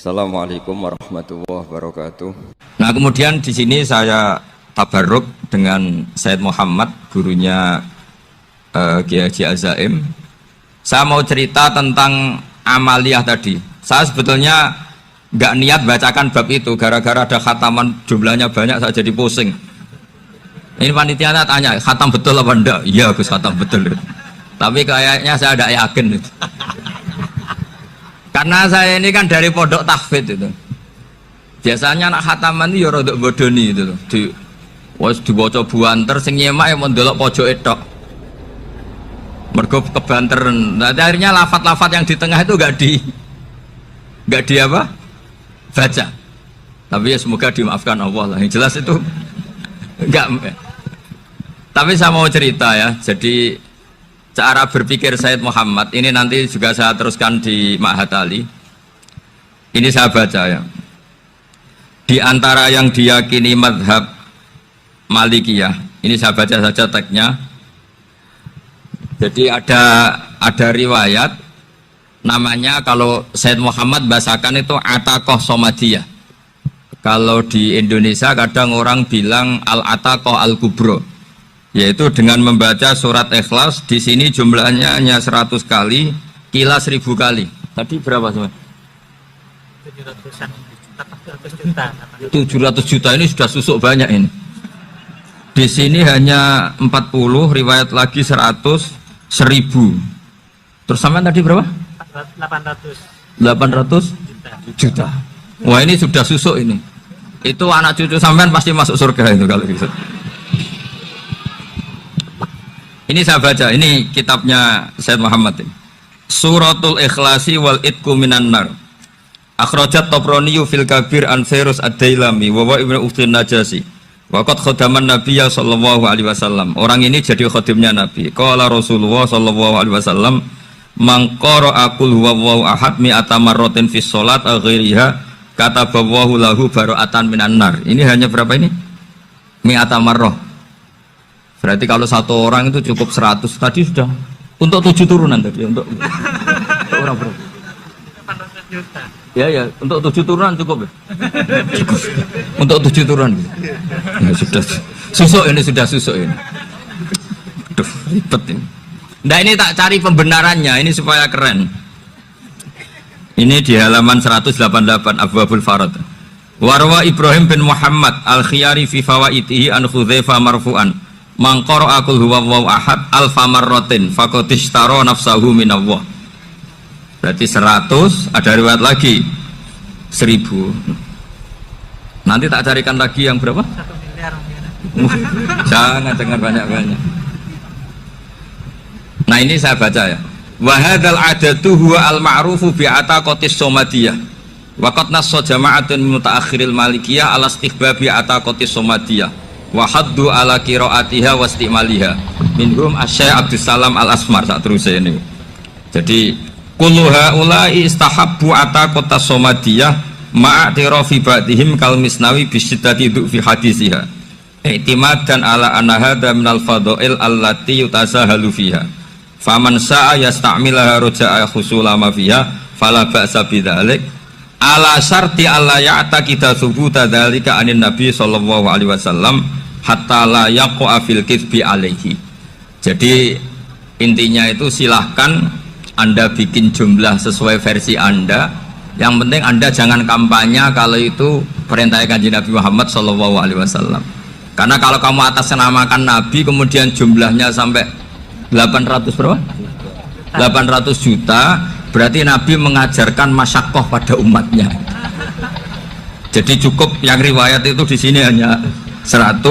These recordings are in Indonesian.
Assalamualaikum warahmatullahi wabarakatuh. Nah, kemudian di sini saya tabarruk dengan Said Muhammad, gurunya Kiai Haji Azaim. Saya mau cerita tentang amaliyah tadi. Saya sebetulnya nggak niat bacakan bab itu, gara-gara ada khataman jumlahnya banyak saya jadi pusing. Ini panitianya tanya, khatam betul apa enggak? Iya, Gus, khatam betul. Tapi kayaknya saya tidak yakin. Karena saya ini kan dari pondok tahfidz itu. Biasanya anak khataman itu ya rodok bodoni itu loh. Dibaca buanter sing nyemak yang mendelok pojok etok. Mergo kebanteren. Nah, akhirnya lafat-lafat yang di tengah itu enggak di apa? Baca. Tapi ya semoga dimaafkan Allah lah. Yang jelas itu enggak. Tapi saya mau cerita ya. Jadi cara berpikir Said Muhammad ini nanti juga saya teruskan di Ma'had Ali. Ini saya baca ya. Di antara yang diyakini madhab Malikiyah, ini saya baca saja teksnya. Jadi ada riwayat namanya, kalau Said Muhammad bahasakan itu Ataqoh Somadiyah. Kalau di Indonesia kadang orang bilang Al-Ataqoh Al-Kubro, yaitu dengan membaca surat Ikhlas. Di sini jumlahnya hanya 100 kali, Qila 1000 kali. Tadi berapa semua? 700 juta ini sudah susuk banyak ini. Di sini hanya 40, riwayat lagi 100, 1000. Terus sampai tadi berapa? 800 juta. Wah, ini sudah susuk ini. Itu anak cucu sampean pasti masuk surga itu kalau gitu. Ini saya baca, ini kitabnya Said Muhammad ini. Suratul Ikhlasi wal Itqu minan nar. Akhrajat Tabrani fil Kabir an Fairuz ad-Dailami wa wa ibnu Uthtin Najasi. Waqad khadaman Nabiyya sallallahu alaihi wasallam. Orang ini jadi khadimnya Nabi. Qala Rasulullah sallallahu alaihi wasallam, "Man qara'a qul huwallahu ahad mi'ata marratin fis shalat ghairiha kataballahu lahu bara'atan minan nar." Ini hanya berapa ini? Mi'ata marrah. Berarti kalau satu orang itu cukup 100. Tadi sudah untuk 7 turunan tadi, untuk orang berapa? 800 juta. Ya, untuk 7 turunan cukup ya? Cukup. Untuk 7 turunan. Ya, sudah susuk ini, sudah susuk ini. Aduh, ribet ini. Nah, ini tak cari pembenarannya, ini supaya keren. Ini di halaman 188 Abwabul Farad. Warwa Ibrahim bin Muhammad Al-Khiyari fi fawaitihi an Hudzaifah marfu'an. Mangkoro akul huwallahu ahad alfa marrotin fakotishtaro nafsahu minallah. Berarti 100, ada riwayat lagi 1000. Nanti tak carikan lagi yang berapa? 1 miliar. Jangan banyak-banyak. Nah, ini saya baca ya. Wahadal adatu huwa al-ma'rufu bi'ataqotis somadiyah. Waqat nasso jama'atun mutaakhiril malikiyah ala istihbabi ataqotis somadiyah. Wahaddu ala qiraatiha wastimaliha minhum Asy-Syaikh Abdussalam Al-Asmar. Saat terus ini. Jadi kullu haula'i istahabbu ataqata somadiyah ma'atirafi ba'dihim kal misnawi bisyiddati fi hadisiha i'timadan ala anna hadha minal fadha'il allati yutasahalu fiha faman sa'a yasta'milaha roja'a khusula ma fiha fala ba'sa bidzalik ala syarti alla ya'taqida thubuta dzalika anin nabi sallallahu alaihi wasallam hatta la yaqa fil kitsbi alaihi. Jadi intinya itu silahkan Anda bikin jumlah sesuai versi Anda. Yang penting Anda jangan kampanye kalau itu perintah Kanjeng Nabi Muhammad sallallahu alaihi wasallam. Karena kalau kamu atasnamakan Nabi kemudian jumlahnya sampai 800 berapa? 800 juta, berarti Nabi mengajarkan masyaqqah pada umatnya. Jadi cukup yang riwayat itu di sini hanya 100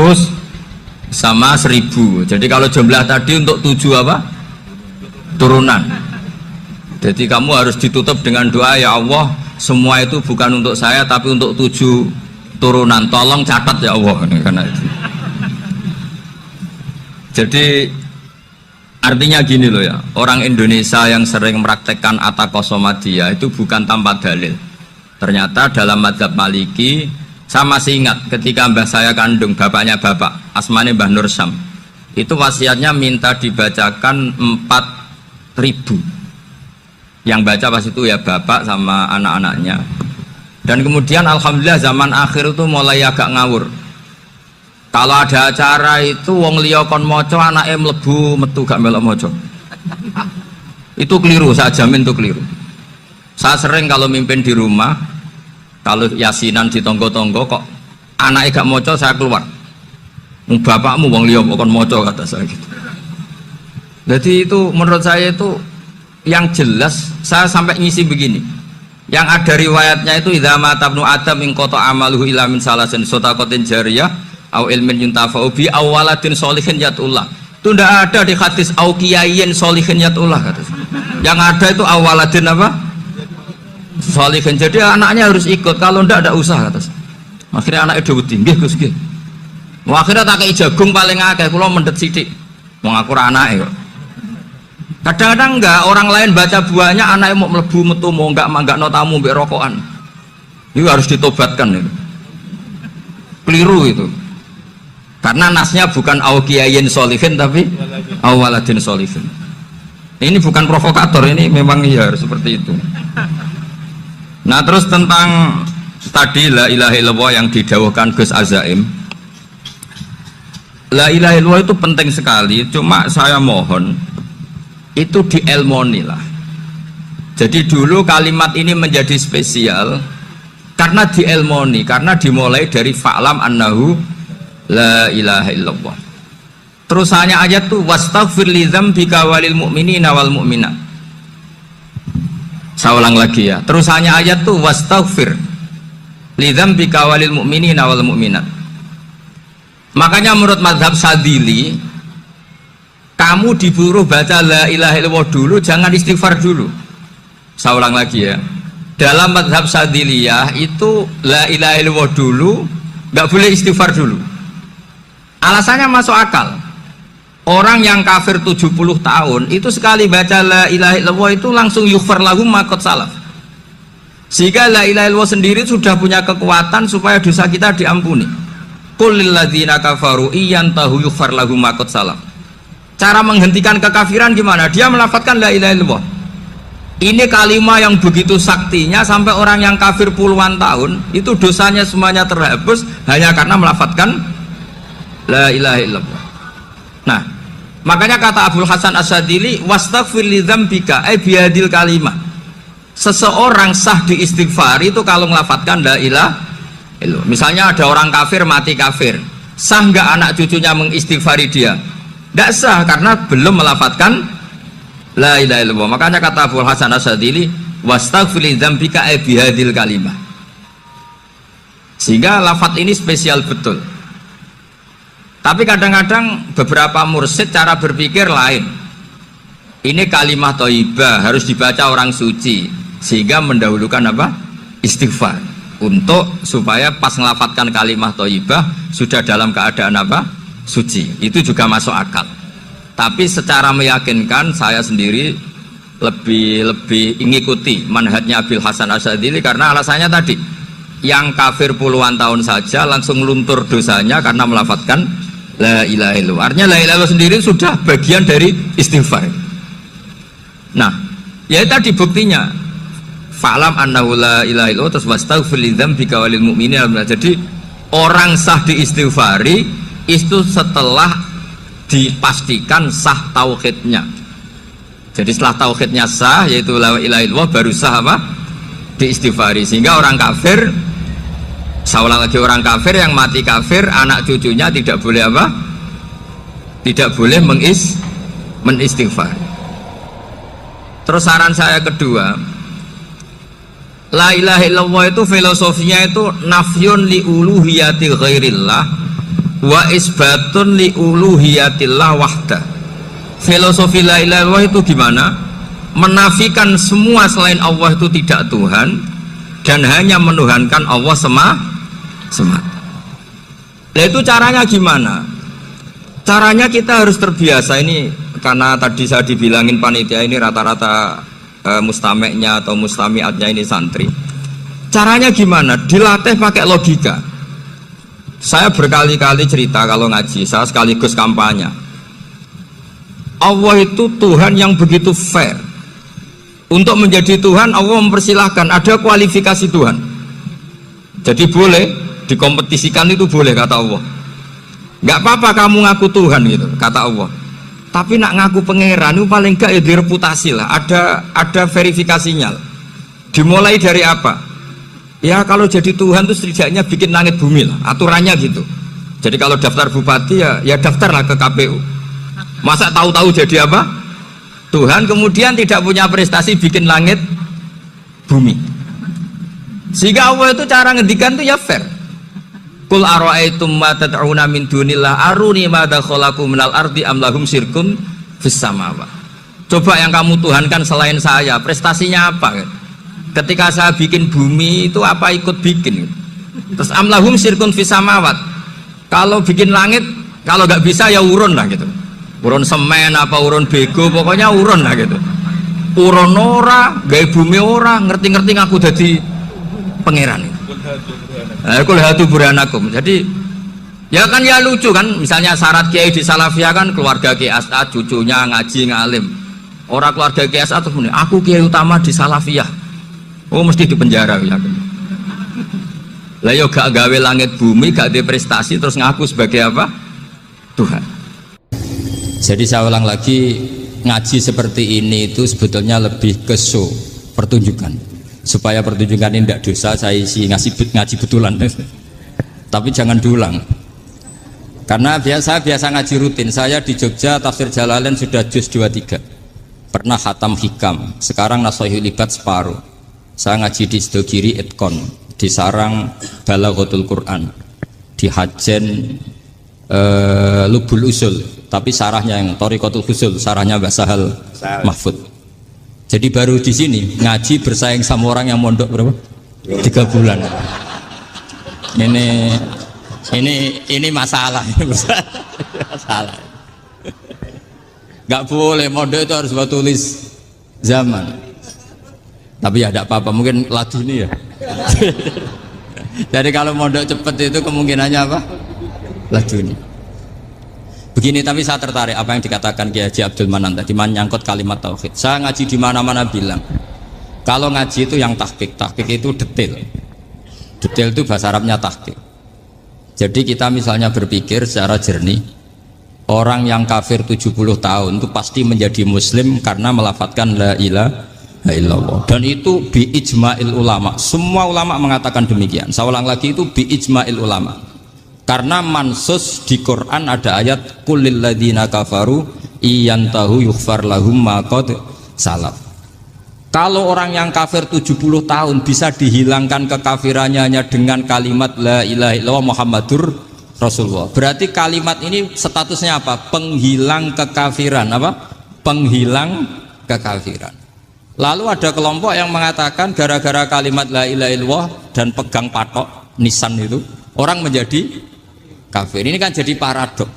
sama 1000. Jadi kalau jumlah tadi untuk 7 apa? Turunan. Jadi kamu harus ditutup dengan doa, ya Allah, semua itu bukan untuk saya tapi untuk 7 turunan. Tolong catat ya Allah. Karena itu. Jadi artinya gini loh ya, orang Indonesia yang sering mempraktekkan ataqoh somadiyah itu bukan tanpa dalil. Ternyata dalam mazhab Maliki, saya masih ingat ketika mbah saya kandung, bapaknya bapak, asmane Mbah Nur Syam, itu wasiatnya minta dibacakan 4000. Yang baca pas itu ya bapak sama anak-anaknya. Dan kemudian alhamdulillah zaman akhir itu mulai agak ngawur. Kalau ada acara itu wong liya kon maca anake mlebu metu gak melok maca. Itu keliru, saya jamin itu keliru. Saya sering kalau mimpin di rumah, kalau yasinan di tonggo-tonggo kok anaknya gak maca, saya keluar. Bapakmu wong liya kon maca, kata saya gitu. Jadi itu menurut saya itu yang jelas. Saya sampai ngisi begini, yang ada riwayatnya itu idza mata ibnu adam in qata amaluhu illa min salasin shadaqatin jariyah au ilmin yuntafa'u bi awaladin sholihin yatullah. Itu tidak ada di hadis au kiyayin sholihin yatullah, kata. Yang ada itu awaladin apa? Sholihin. Jadi anaknya harus ikut, kalau tidak ada usah, kata. Akhirnya anaknya udah tinggi, Gus nggih. Akhirnya tak kei jagung paling akeh, kula mendet sithik. Wong aku ora anake kok. Kadang-kadang enggak, orang lain baca buahnya, anaknya mau melebu metu mau enggak no tamu mbek rokokan. Itu harus ditobatkan itu. Keliru itu. Karena nasnya bukan auqiyayin sholihin tapi awaladin sholihin. Ini bukan provokator, ini memang ya seperti itu. Nah, terus tentang tadi la ilaha illallah yang didawuhkan Gus Azaim. La ilaha illallah itu penting sekali, cuma saya mohon itu dielmoni lah. Jadi dulu kalimat ini menjadi spesial karena dielmoni, karena dimulai dari fa'lam annahu la ilaha illallah. Terusannya ayat tuh wastaghfir li dzambika walil mu'minina wal mu'minat. Saya ulang lagi ya. Terusannya ayat tuh wastaghfir li dzambika walil mu'minina wal mu'minat. Makanya menurut mazhab Sadili, kamu disuruh baca la ilaha illallah dulu, jangan istighfar dulu. Saya ulang lagi ya. Dalam mazhab Sadiliyah itu la ilaha illallah dulu, nggak boleh istighfar dulu. Alasannya masuk akal. Orang yang kafir 70 tahun itu sekali baca la ilaha illallah itu langsung yughfar lahum ma qad salaf. Sehingga la ilaha illallah sendiri sudah punya kekuatan supaya dosa kita diampuni. Qul lil ladzina kafaru iyantahu yughfar lahum ma qad salaf. Cara menghentikan kekafiran gimana? Dia melafadzkan la ilaha illallah. Ini kalimat yang begitu saktinya sampai orang yang kafir puluhan tahun itu dosanya semuanya terhapus hanya karena melafadzkan la ilaha illallah. Nah, makanya kata Abdul Hasan As-Sadili wastaghfir li dzambika ay bihadil kalimah. Seseorang sah diistighfar itu kalau melafadzkan la ilaha illallah. Misalnya ada orang kafir mati kafir, sah nggak anak cucunya mengistighfari dia? Tidak sah karena belum melafadzkan la ilaha illallah. Makanya kata Abdul Hasan As-Sadili wastaghfir li dzambika ay bihadil kalimah. Sehingga lafadz ini spesial betul. Tapi kadang-kadang beberapa mursyid cara berpikir lain. Ini kalimat thayyibah harus dibaca orang suci, sehingga mendahulukan apa? Istighfar. Untuk supaya pas ngelafatkan kalimat thayyibah sudah dalam keadaan apa? Suci. Itu juga masuk akal. Tapi secara meyakinkan saya sendiri lebih mengikuti manhajnya Abdul Hasan As-Sadili karena alasannya tadi, yang kafir puluhan tahun saja langsung luntur dosanya karena melafatkan la ilaha illallah. Artinya la ilaha illallah sendiri sudah bagian dari istighfar. Nah, ya tadi buktinya fa'lam annahu la ilaha illallah terus wastaghfir li dzambika walil mu'minina. Jadi orang sah diistighfari itu setelah dipastikan sah tauhidnya. Jadi setelah tauhidnya sah yaitu la ilaha illallah baru sah apa? Diistighfari. Sehingga orang kafir, saya ulang lagi, orang kafir yang mati kafir anak cucunya tidak boleh apa? Tidak boleh menistighfar. Terus saran saya kedua, la ilaha illallah itu filosofinya itu nafyun li uluhiyati ghairillah wa isbatun li uluhiyatillah wahda. Filosofi la ilaha illallah itu gimana? Menafikan semua selain Allah itu tidak Tuhan dan hanya menuhankan Allah semata. Nah itu caranya gimana? Caranya kita harus terbiasa. Ini karena tadi saya dibilangin panitia ini rata-rata mustameknya atau mustamiatnya ini santri. Caranya gimana? Dilatih pakai logika. Saya berkali-kali cerita kalau ngaji, saya sekaligus kampanye. Allah itu Tuhan yang begitu fair. Untuk menjadi Tuhan Allah mempersilahkan, ada kualifikasi Tuhan. Jadi boleh dikompetisikan, itu boleh kata Allah. Nggak apa-apa kamu ngaku Tuhan gitu kata Allah. Tapi nak ngaku pangeran itu paling enggak ya direputasi lah. Ada verifikasinya. Dimulai dari apa? Ya kalau jadi Tuhan itu setidaknya bikin langit bumi lah. Aturannya gitu. Jadi kalau daftar bupati ya daftarlah ke KPU. Masa tahu-tahu jadi apa? Tuhan kemudian tidak punya prestasi bikin langit bumi. Sehingga Allah itu cara ngendikan itu ya fair. Qul ara'aitum ma tad'una min dunillah aruni madza khalaqu minal ardi am lahum syirkun fis samawat. Coba yang kamu tuhankan selain saya, prestasinya apa? Ketika saya bikin bumi itu apa ikut bikin? Terus am lahum syirkun fis samawat. Kalau bikin langit, kalau nggak bisa ya urun lah gitu. Urun semen apa urun bego, pokoknya urun lah gitu. Urun ora, gawe bumi ora, ngerti-ngerti ngaku dadi pangeran. Kul hatu burhanakum. Jadi ya kan ya lucu kan, misalnya syarat kiai di Salafiyah kan keluarga Kiai As'ad, cucunya ngaji ngalim. Orang keluarga Kiai As'ad terus aku kiai utama di Salafiyah. Oh mesti di penjara ya. Lah yo gak gawe langit bumi, gak ada prestasi terus ngaku sebagai apa? Tuhan. Jadi saya ulang lagi, ngaji seperti ini itu sebetulnya lebih ke show, pertunjukan. Supaya pertunjukan ini tidak dosa, saya isi ngaji betulan. Tapi jangan diulang. Karena biasa ngaji rutin. Saya di Jogja tafsir Jalalain sudah juz 23. Pernah khatam hikam. Sekarang Nashihul Ibad separuh. Saya ngaji di Sidogiri Itkon, di Sarang Balaghatul Quran, di Hajen Lubul Usul. Tapi sarahnya yang Thariqatul Usul, sarahnya Mbah Sahal Mahfud. Jadi baru di sini ngaji bersaing sama orang yang mondok berapa? 3 bulan. Ini masalah. Masalah. Gak boleh mondok itu harus buat tulis zaman. Tapi ya tidak apa-apa, mungkin lagi ini ya. Jadi kalau mondok cepet itu kemungkinannya apa? Lagi ini. Begini, tapi saya tertarik apa yang dikatakan Kiai Haji Abdul Manan tadi menyangkut kalimat tauhid. Saya ngaji di mana-mana bilang kalau ngaji itu yang tahqiq itu detail. Detail itu bahasa Arabnya tahqiq. Jadi kita misalnya berpikir secara jernih, orang yang kafir 70 tahun itu pasti menjadi muslim karena melafadzkan la ilaha illallah. Dan itu bi ijma'il ulama. Semua ulama mengatakan demikian. Saya ulang lagi, itu bi ijma'il ulama. Karena mansus di Quran ada ayat kulil ladzina kafaru iyantahu yughfar lahum ma qad salaf. Kalau orang yang kafir 70 tahun bisa dihilangkan kekafirannya hanya dengan kalimat la ilaha illallah Muhammadur Rasulullah. Berarti kalimat ini statusnya apa? Penghilang kekafiran, apa? Penghilang kekafiran. Lalu ada kelompok yang mengatakan gara-gara kalimat la ilaha illallah dan pegang patok nisan itu orang menjadi kafir. Ini kan jadi paradok.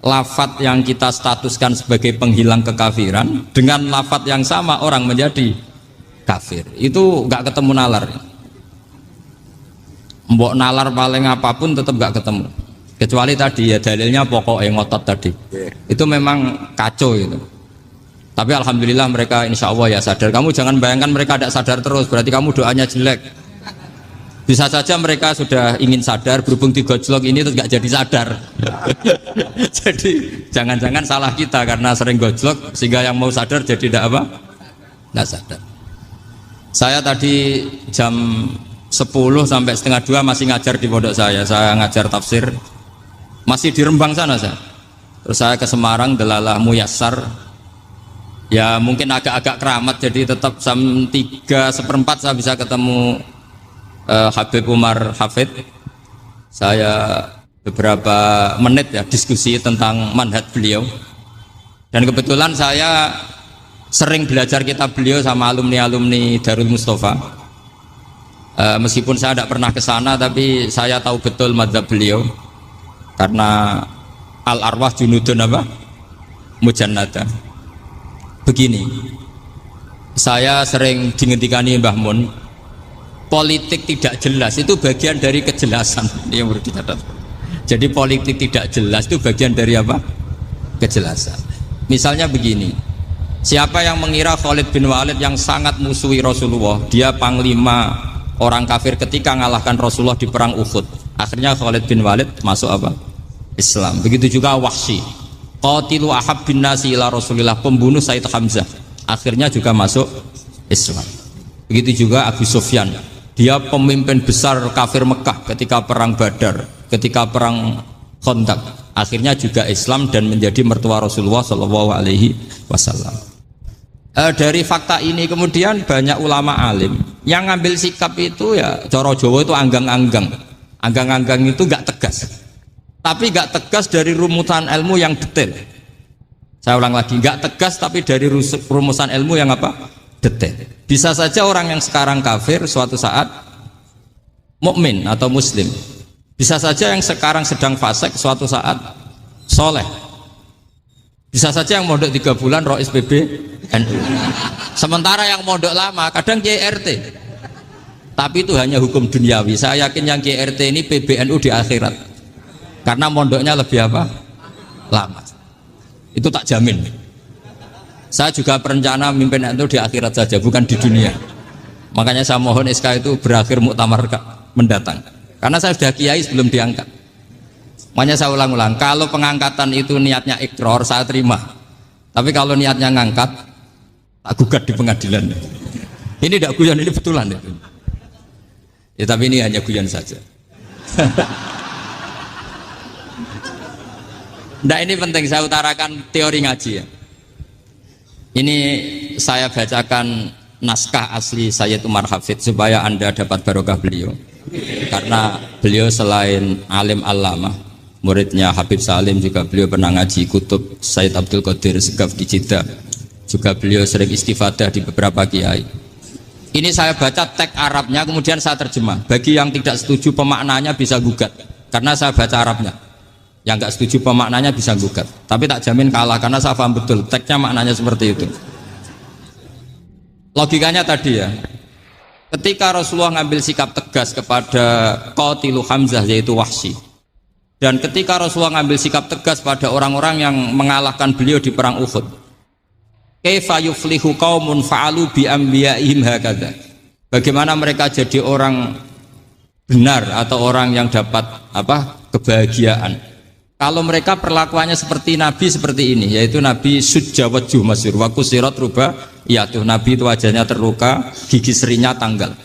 Lafat yang kita statuskan sebagai penghilang kekafiran dengan lafat yang sama orang menjadi kafir. Itu nggak ketemu nalar. Mbok nalar paling apapun tetap nggak ketemu. Kecuali tadi ya dalilnya pokok ngotot tadi. Itu memang kacau itu. Tapi alhamdulillah mereka insya Allah ya sadar. Kamu jangan bayangkan mereka tidak sadar terus, berarti kamu doanya jelek. Bisa saja mereka sudah ingin sadar, berhubung digojlok ini terus nggak jadi sadar. Jadi jangan-jangan salah kita karena sering gojlok sehingga yang mau sadar jadi tidak apa? Nggak sadar. Saya tadi jam 10 sampai setengah 2 masih ngajar di pondok saya. Saya ngajar tafsir masih di Rembang sana saya. Terus saya ke Semarang Delalah Muyassar. Ya mungkin agak-agak keramat, jadi tetap jam 3:15 saya bisa ketemu Habib Umar Hafid. Saya beberapa menit ya diskusi tentang manhaj beliau, dan kebetulan saya sering belajar kitab beliau sama alumni Darul Mustafa. Meskipun saya tidak pernah ke sana, tapi saya tahu betul mazhab beliau karena al arwah junudun apa mujannada. Begini, saya sering dingendikani Mbah Mun, politik tidak jelas itu bagian dari kejelasan. Ini yang perlu dicatat. Jadi politik tidak jelas itu bagian dari apa? Kejelasan. Misalnya begini, siapa yang mengira Khalid bin Walid yang sangat musuhi Rasulullah, dia panglima orang kafir ketika mengalahkan Rasulullah di perang Uhud. Akhirnya Khalid bin Walid masuk apa? Islam. Begitu juga Wahsy. Qatilu ahabbin nasi ila Rasulillah, pembunuh Said Hamzah. Akhirnya juga masuk Islam. Begitu juga Abu Sufyan. Dia pemimpin besar kafir Mekah ketika perang Badar, ketika perang Khandaq. Akhirnya juga Islam dan menjadi mertua Rasulullah Shallallahu Alaihi Wasallam. Dari fakta ini kemudian banyak ulama alim yang ngambil sikap itu ya coro Jawa itu anggang-anggang. Anggang-anggang itu gak tegas. Tapi gak tegas dari rumusan ilmu yang detail. Saya ulang lagi, gak tegas tapi dari rumusan ilmu yang apa? Detail. Bisa saja orang yang sekarang kafir suatu saat mukmin atau muslim. Bisa saja yang sekarang sedang fasik suatu saat soleh. Bisa saja yang mondok 3 bulan rois PB NU. Sementara yang mondok lama kadang KRT. Tapi itu hanya hukum duniawi. Saya yakin yang KRT ini PBNU di akhirat. Karena mondoknya lebih apa? Lama. Itu tak jamin. Saya juga berencana mimpin NU di akhirat saja, bukan di dunia. Makanya saya mohon SK itu berakhir muktamar mendatang. Karena saya sudah kiai sebelum diangkat. Makanya saya ulang-ulang, kalau pengangkatan itu niatnya ikrar, saya terima. Tapi kalau niatnya ngangkat, tak gugat di pengadilan. Ini tidak guyon, ini betulan. Ya, tapi ini hanya guyon saja. Nah, ini penting saya utarakan teori ngaji ya. Ini saya bacakan naskah asli Sayyid Umar Hafid supaya Anda dapat barokah beliau. Karena beliau selain alim allamah, muridnya Habib Salim, juga beliau pernah ngaji kutub Sayyid Abdul Qadir Segaf di Jeddah. Juga beliau sering istifadah di beberapa kiai. Ini saya baca teks Arabnya kemudian saya terjemah. Bagi yang tidak setuju pemaknanya bisa gugat karena saya baca Arabnya. Yang nggak setuju pemaknanya bisa gugat. Tapi tak jamin kalah karena saya paham betul teksnya maknanya seperti itu. Logikanya tadi ya. Ketika Rasulullah ngambil sikap tegas kepada Qatilu Hamzah yaitu Wahsy. Dan ketika Rasulullah ngambil sikap tegas pada orang-orang yang mengalahkan beliau di perang Uhud. Kaifa yuflihu qaumun fa'alu bi anbiya'ihim hakadha. Bagaimana mereka jadi orang benar atau orang yang dapat apa? Kebahagiaan. Kalau mereka perlakuannya seperti Nabi seperti ini, yaitu Nabi sujawatuh masyhur wa kusirat ruba, ya tuh Nabi itu wajahnya terluka, gigi serinya tanggal.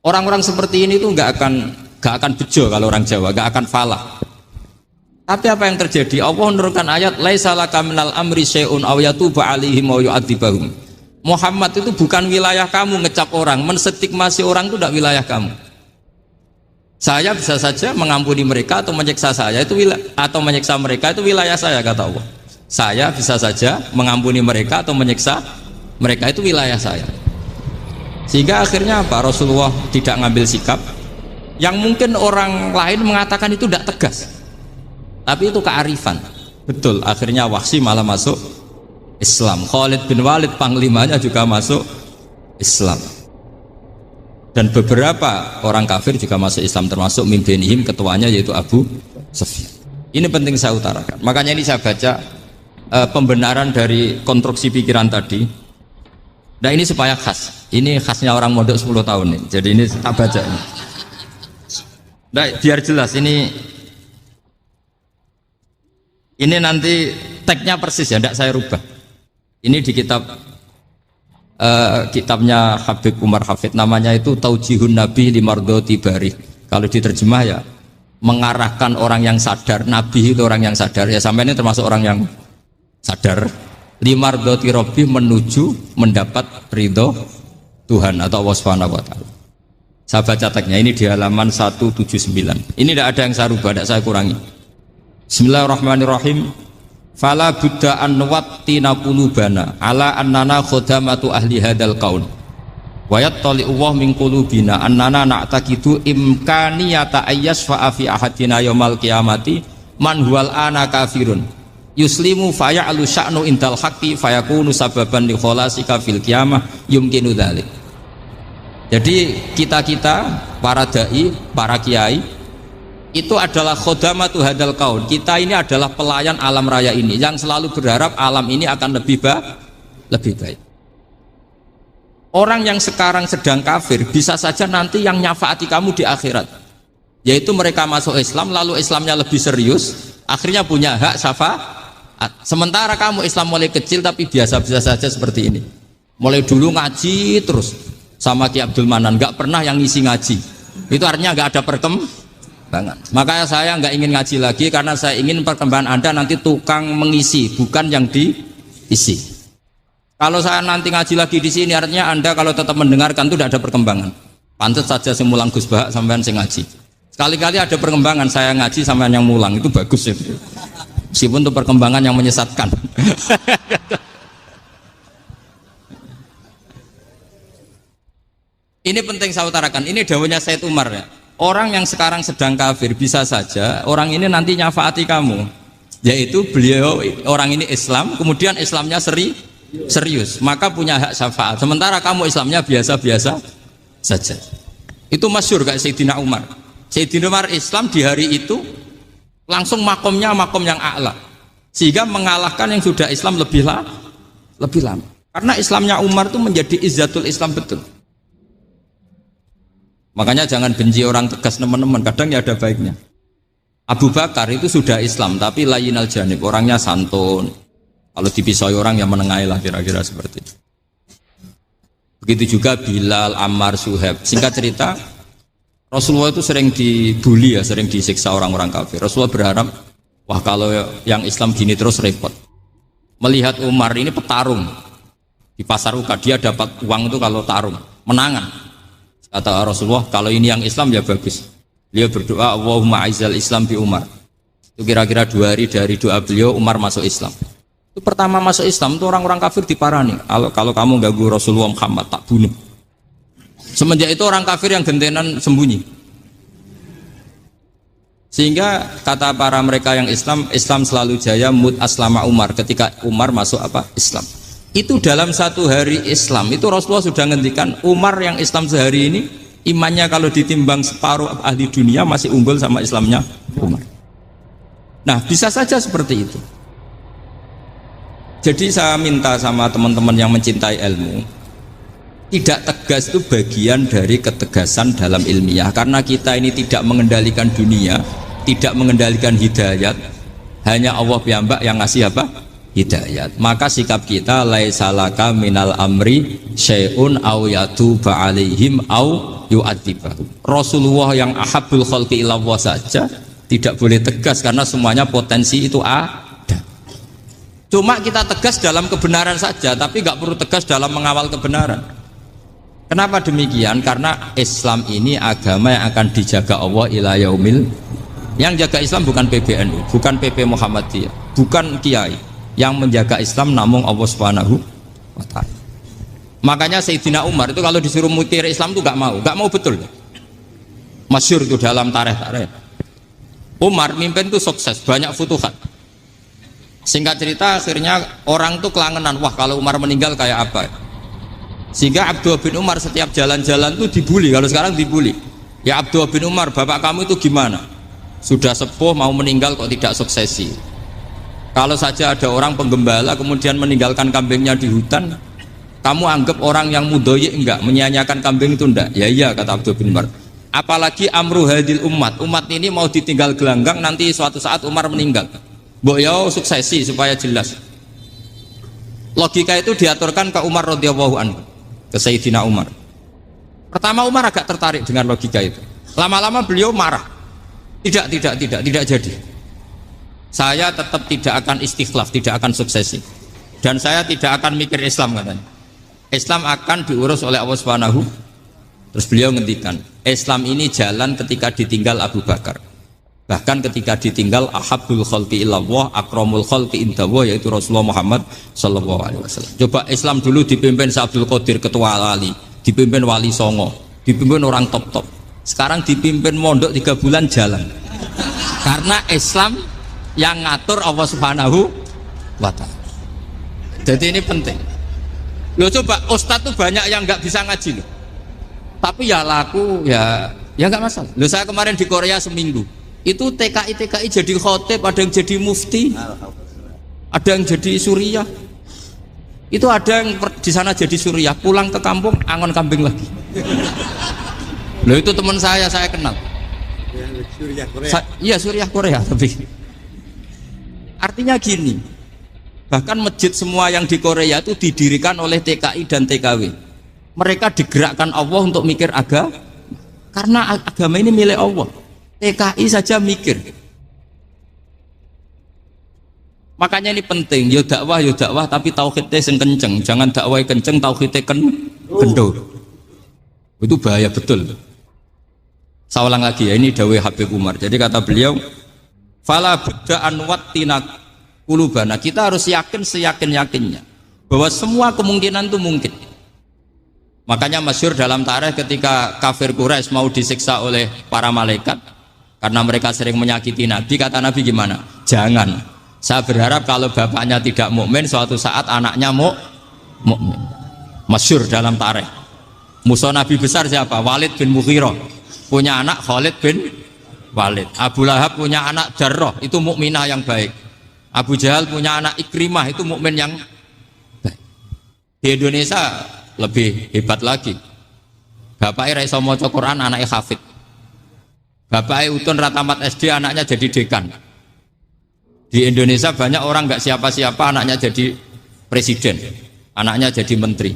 Orang-orang seperti ini tuh nggak akan bejo kalau orang Jawa, nggak akan falah. Tapi apa yang terjadi? Allah menurunkan ayat laisa laka minal amri syai'un aw yatuba 'alaihim aw yu'adzibahum. Muhammad itu bukan wilayah kamu ngecap orang, menstigmasi orang itu tidak wilayah kamu. Saya bisa saja mengampuni mereka atau menyiksa saya itu atau menyiksa mereka itu wilayah saya kata Allah. Saya bisa saja mengampuni mereka atau menyiksa mereka itu wilayah saya. Sehingga akhirnya apa? Rasulullah tidak ngambil sikap yang mungkin orang lain mengatakan itu tidak tegas. Tapi itu kearifan. Betul, akhirnya Wahsy malah masuk Islam. Khalid bin Walid panglimanya juga masuk Islam. Dan beberapa orang kafir juga masuk Islam termasuk mimpinihim ketuanya yaitu Abu Sufyan. Ini penting saya utarakan. Makanya ini saya baca pembenaran dari konstruksi pikiran tadi. Nah ini supaya khas. Ini khasnya orang mondok 10 tahun nih. Jadi ini tak baca ini. Nah, biar jelas ini nanti teksnya persis ya, tidak saya rubah. Ini di kitabnya Habib Umar Hafid, namanya itu Taujihun Nabi Limardoti Bari. Kalau diterjemah ya mengarahkan orang yang sadar. Nabi itu orang yang sadar ya, sampai ini termasuk orang yang sadar. Limardoti Robbi menuju mendapat ridho Tuhan atau Allah Subhanahu wa Ta'ala. Saya baca teksnya ini di halaman 179. Ini tidak ada yang saya rubah, tidak saya kurangi. Bismillahirrahmanirrahim. Fala buddha an nuwattina qulubana ala annana khadamatu ahli hadzal qaul wa yattali Allah min qulubina annana na'taqidu imkaniyata ayyasfa fi ahadina yaumal qiyamati man huwal ana kafirun yuslimu faya'lu sya'nu indal haqqi fayakunu sababan li khalasika fil qiyamah yumkinu dzalik. Jadi kita para dai, para kiai itu adalah khodamatu hadal kaun. Kita ini adalah pelayan alam raya ini yang selalu berharap alam ini akan lebih baik. Orang yang sekarang sedang kafir bisa saja nanti yang nyafaati kamu di akhirat, yaitu mereka masuk Islam lalu Islamnya lebih serius, akhirnya punya hak syafaat. Sementara kamu Islam mulai kecil tapi biasa-biasa saja seperti ini, mulai dulu ngaji terus sama Ki Abdul Manan, nggak pernah yang ngisi ngaji, itu artinya nggak ada perkembangan. Makanya saya nggak ingin ngaji lagi karena saya ingin perkembangan Anda nanti tukang mengisi, bukan yang diisi. Kalau saya nanti ngaji lagi di sini, artinya Anda kalau tetap mendengarkan itu tidak ada perkembangan. Pantes saja semulang Gus Bahak sampean sing ngaji. Sekali-kali ada perkembangan, saya ngaji sampean yang mulang, itu bagus itu. Meskipun itu perkembangan yang menyesatkan. Ini penting saya utarakan. Ini dawuhnya Said Umar ya. Orang yang sekarang sedang kafir bisa saja orang ini nanti nyafaati kamu. Yaitu beliau orang ini Islam, kemudian Islamnya serius, maka punya hak syafaat. Sementara kamu Islamnya biasa-biasa saja. Itu masyhur kayak Sayyidina Umar. Sayyidina Umar Islam di hari itu langsung makomnya makom yang a'la, sehingga mengalahkan yang sudah Islam lebih lama. Karena Islamnya Umar itu menjadi izzatul Islam betul. Makanya jangan benci orang tegas teman-teman, kadang ya ada baiknya. Abu Bakar itu sudah Islam tapi layinal janib, orangnya santun. Kalau dipisoi orang yang menengahi lah kira-kira seperti itu. Begitu juga Bilal, Ammar, Suhaib. Singkat cerita, Rasulullah itu sering dibully ya, sering disiksa orang-orang kafir. Rasulullah berharap, wah kalau yang Islam gini terus repot. Melihat Umar ini petarung di pasar Uka, dia dapat uang itu kalau tarung, menangan. Kata Rasulullah, kalau ini yang Islam ya bagus. Beliau berdoa, Allahumma aizal Islam bi Umar. Itu kira-kira 2 hari dari doa beliau, Umar masuk Islam. Itu pertama masuk Islam itu orang-orang kafir diparani. Kalau kamu ganggu Rasulullah Muhammad tak bunuh. Semenjak itu orang kafir yang gentenan sembunyi. Sehingga kata para mereka yang Islam selalu jaya mut aslama Umar, ketika Umar masuk Islam. Itu dalam satu hari Islam itu Rasulullah sudah ngendikan Umar yang Islam sehari ini imannya kalau ditimbang separuh ahli dunia masih unggul sama Islamnya Umar. Nah bisa saja seperti itu. Jadi saya minta sama teman-teman yang mencintai ilmu, tidak tegas itu bagian dari ketegasan dalam ilmiah. Karena kita ini tidak mengendalikan dunia, tidak mengendalikan hidayat, hanya Allah piyambak yang ngasih hidayat. Maka sikap kita laisalaka minal amri syai'un aw yatuba alaihim aw yu'adzibahum. Rasulullah yang ahabbul khalqi ilallah saja tidak boleh tegas karena semuanya potensi itu ada. Cuma kita tegas dalam kebenaran saja, tapi nggak perlu tegas dalam mengawal kebenaran. Kenapa demikian? Karena Islam ini agama yang akan dijaga Allah ila yaumil. Yang jaga Islam bukan PBNU, bukan PP Muhammadiyah, bukan kiai. Yang menjaga Islam namun Allah Subhanahu wa ta'ala. Makanya Sayyidina Umar itu kalau disuruh mutir Islam itu nggak mau betul. Masyhur itu dalam tarikh. Umar mimpin itu sukses, banyak futuhat. Singkat cerita akhirnya orang tuh kelangenan, wah kalau Umar meninggal kayak apa. Sehingga Abdullah bin Umar setiap jalan-jalan tuh dibully. Kalau sekarang dibully, ya Abdullah bin Umar, bapak kamu itu gimana? Sudah sepuh mau meninggal kok tidak suksesi. Kalau saja ada orang penggembala kemudian meninggalkan kambingnya di hutan, kamu anggap orang yang mudoyi enggak, menyia-nyiakan kambing itu enggak? Ya iya kata Abdullah bin Umar. Apalagi amru hadil umat ini mau ditinggal gelanggang, nanti suatu saat Umar meninggal. Mbok ya suksesi supaya jelas. Logika itu diaturkan ke Umar radhiyallahu anhu, ke Sayyidina Umar. Pertama Umar agak tertarik dengan logika itu. Lama-lama beliau marah. Tidak jadi. Saya tetap tidak akan istikhlaf, tidak akan suksesi. Dan saya tidak akan mikir Islam katanya. Islam akan diurus oleh Allah Subhanahu. Terus beliau ngendikan, Islam ini jalan ketika ditinggal Abu Bakar. Bahkan ketika ditinggal ahabbul khalqi illallah akramul khalqi indallah, yaitu Rasulullah Muhammad sallallahu alaihi wasallam. Coba Islam dulu dipimpin Abdul Qadir ketua wali, dipimpin wali songo, dipimpin orang top. Sekarang dipimpin mondok 3 bulan jalan. Karena Islam yang ngatur Allah Subhanahu wa ta'ala. Jadi ini penting. Loh coba ustadz tuh banyak yang nggak bisa ngaji loh. Tapi ya laku ya nggak masalah. Loh saya kemarin di Korea seminggu. Itu TKI jadi khotib, ada yang jadi mufti, ada yang jadi suriah. Itu ada yang di sana jadi Suriah, pulang ke kampung angon kambing lagi. Loh itu teman saya kenal. Suriah Korea. Iya Suriah Korea tapi. Artinya gini, bahkan masjid semua yang di Korea itu didirikan oleh TKI dan TKW. Mereka digerakkan Allah untuk mikir karena agama ini milik Allah. TKI saja mikir. Makanya ini penting, yo dakwah tapi tauhidnya sing kenceng, jangan dakwah kenceng tauhidnya kendor. Itu bahaya betul. Saya ulang lagi ya, ini dawuh Habib Umar. Jadi kata beliau, fala budda an wattina qulubana. Kita harus yakin seyakin-yakinnya bahwa semua kemungkinan itu mungkin. Makanya masyhur dalam tarikh ketika kafir Quraisy mau disiksa oleh para malaikat karena mereka sering menyakiti Nabi, kata Nabi gimana? Jangan. Saya berharap kalau bapaknya tidak mukmin, suatu saat anaknya mukmin. Masyhur dalam tarikh. Musuh Nabi besar siapa? Walid bin Mughirah. Punya anak Khalid bin Walid. Abu Lahab punya anak Jarrah, itu mukminah yang baik. Abu Jahal punya anak Ikrimah, itu mukmin yang baik. Di Indonesia lebih hebat lagi. Bapaknya raiso maca Quran, anaknya hafid. Bapaknya utun ratamat SD, anaknya jadi dekan. Di Indonesia banyak orang nggak siapa-siapa, anaknya jadi presiden, anaknya jadi menteri.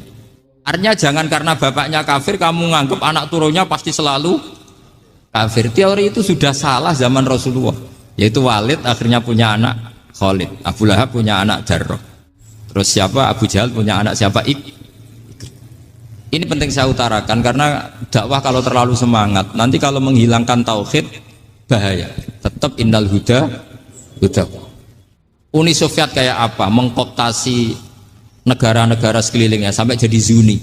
Artinya jangan karena bapaknya kafir kamu nganggep anak turunnya pasti selalu kafir. Teori itu sudah salah zaman Rasulullah. Yaitu Walid akhirnya punya anak Khalid, Abu Lahab punya anak Jarrah. Terus siapa? Abu Jahal punya anak siapa? Ini penting saya utarakan karena dakwah kalau terlalu semangat, nanti kalau menghilangkan tauhid bahaya. Tetap innal huda. Uni Soviet kayak apa? Mengkooptasi negara-negara sekelilingnya sampai jadi Zuni.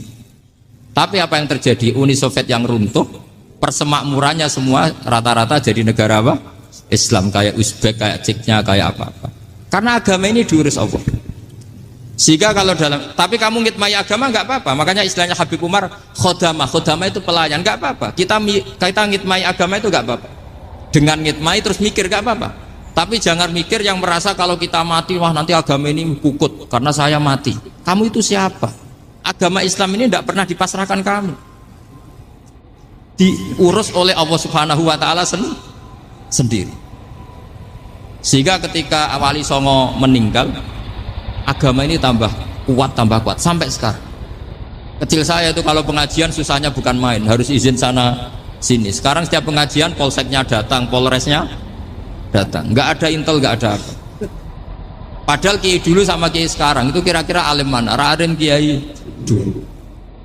Tapi apa yang terjadi? Uni Soviet yang runtuh, persemakmurannya semua rata-rata jadi negara apa? Islam, kayak Uzbek, kayak Ceknya, kayak apa-apa. Karena agama ini diurus Allah. Sehingga kalau tapi kamu ngitmai agama nggak apa-apa. Makanya istilahnya Habib Umar, khodamah itu pelayan, nggak apa-apa. Kita ngitmai agama itu nggak apa-apa. Dengan ngitmai terus mikir nggak apa-apa. Tapi jangan mikir yang merasa kalau kita mati, wah nanti agama ini kukut karena saya mati. Kamu itu siapa? Agama Islam ini tidak pernah dipasrahkan kamu. Diurus oleh Allah Subhanahu wa Ta'ala sendiri. Sehingga ketika Wali Songo meninggal, agama ini tambah kuat sampai sekarang. Kecil saya itu kalau pengajian susahnya bukan main, harus izin sana sini. Sekarang setiap pengajian polseknya datang, polresnya datang, nggak ada intel, nggak ada apa. Padahal kiai dulu sama kiai sekarang itu kira-kira alim mana? Raden kiai dulu.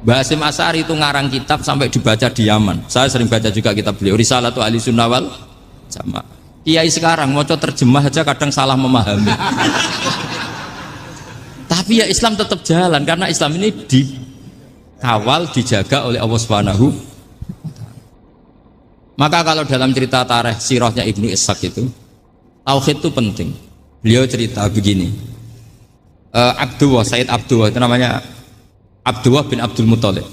Mbah Hasyim Asy'ari itu ngarang kitab sampai dibaca di Yaman. Saya sering baca juga kitab beliau, Risalatu Ahli Sunnah wal Jamaah. Kiai sekarang mau terjemah aja kadang salah memahami. Tapi ya Islam tetap jalan karena Islam ini dikawal, dijaga oleh Allah Subhanahu. Maka kalau dalam cerita tarikh sirahnya Ibnu Ishaq itu tauhid itu penting. Beliau cerita begini, Sayyid Abdullah itu namanya Abdullah bin Abdul Muthalib.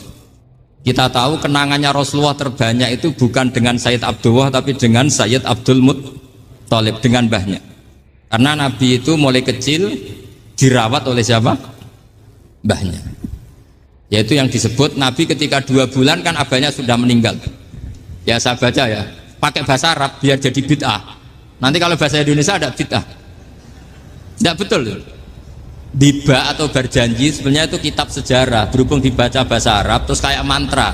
Kita tahu kenangannya Rasulullah terbanyak itu bukan dengan Sayyid Abdullah tapi dengan Sayyid Abdul Muthalib, dengan mbahnya. Karena Nabi itu mulai kecil dirawat oleh siapa? Mbahnya. Yaitu yang disebut Nabi ketika 2 bulan kan abahnya sudah meninggal. Ya saya baca ya, pakai bahasa Arab biar jadi bid'ah. Nanti kalau bahasa Indonesia ada bid'ah. Tidak betul. Diba atau berjanji sebenarnya itu kitab sejarah, berhubung dibaca bahasa Arab terus kayak mantra.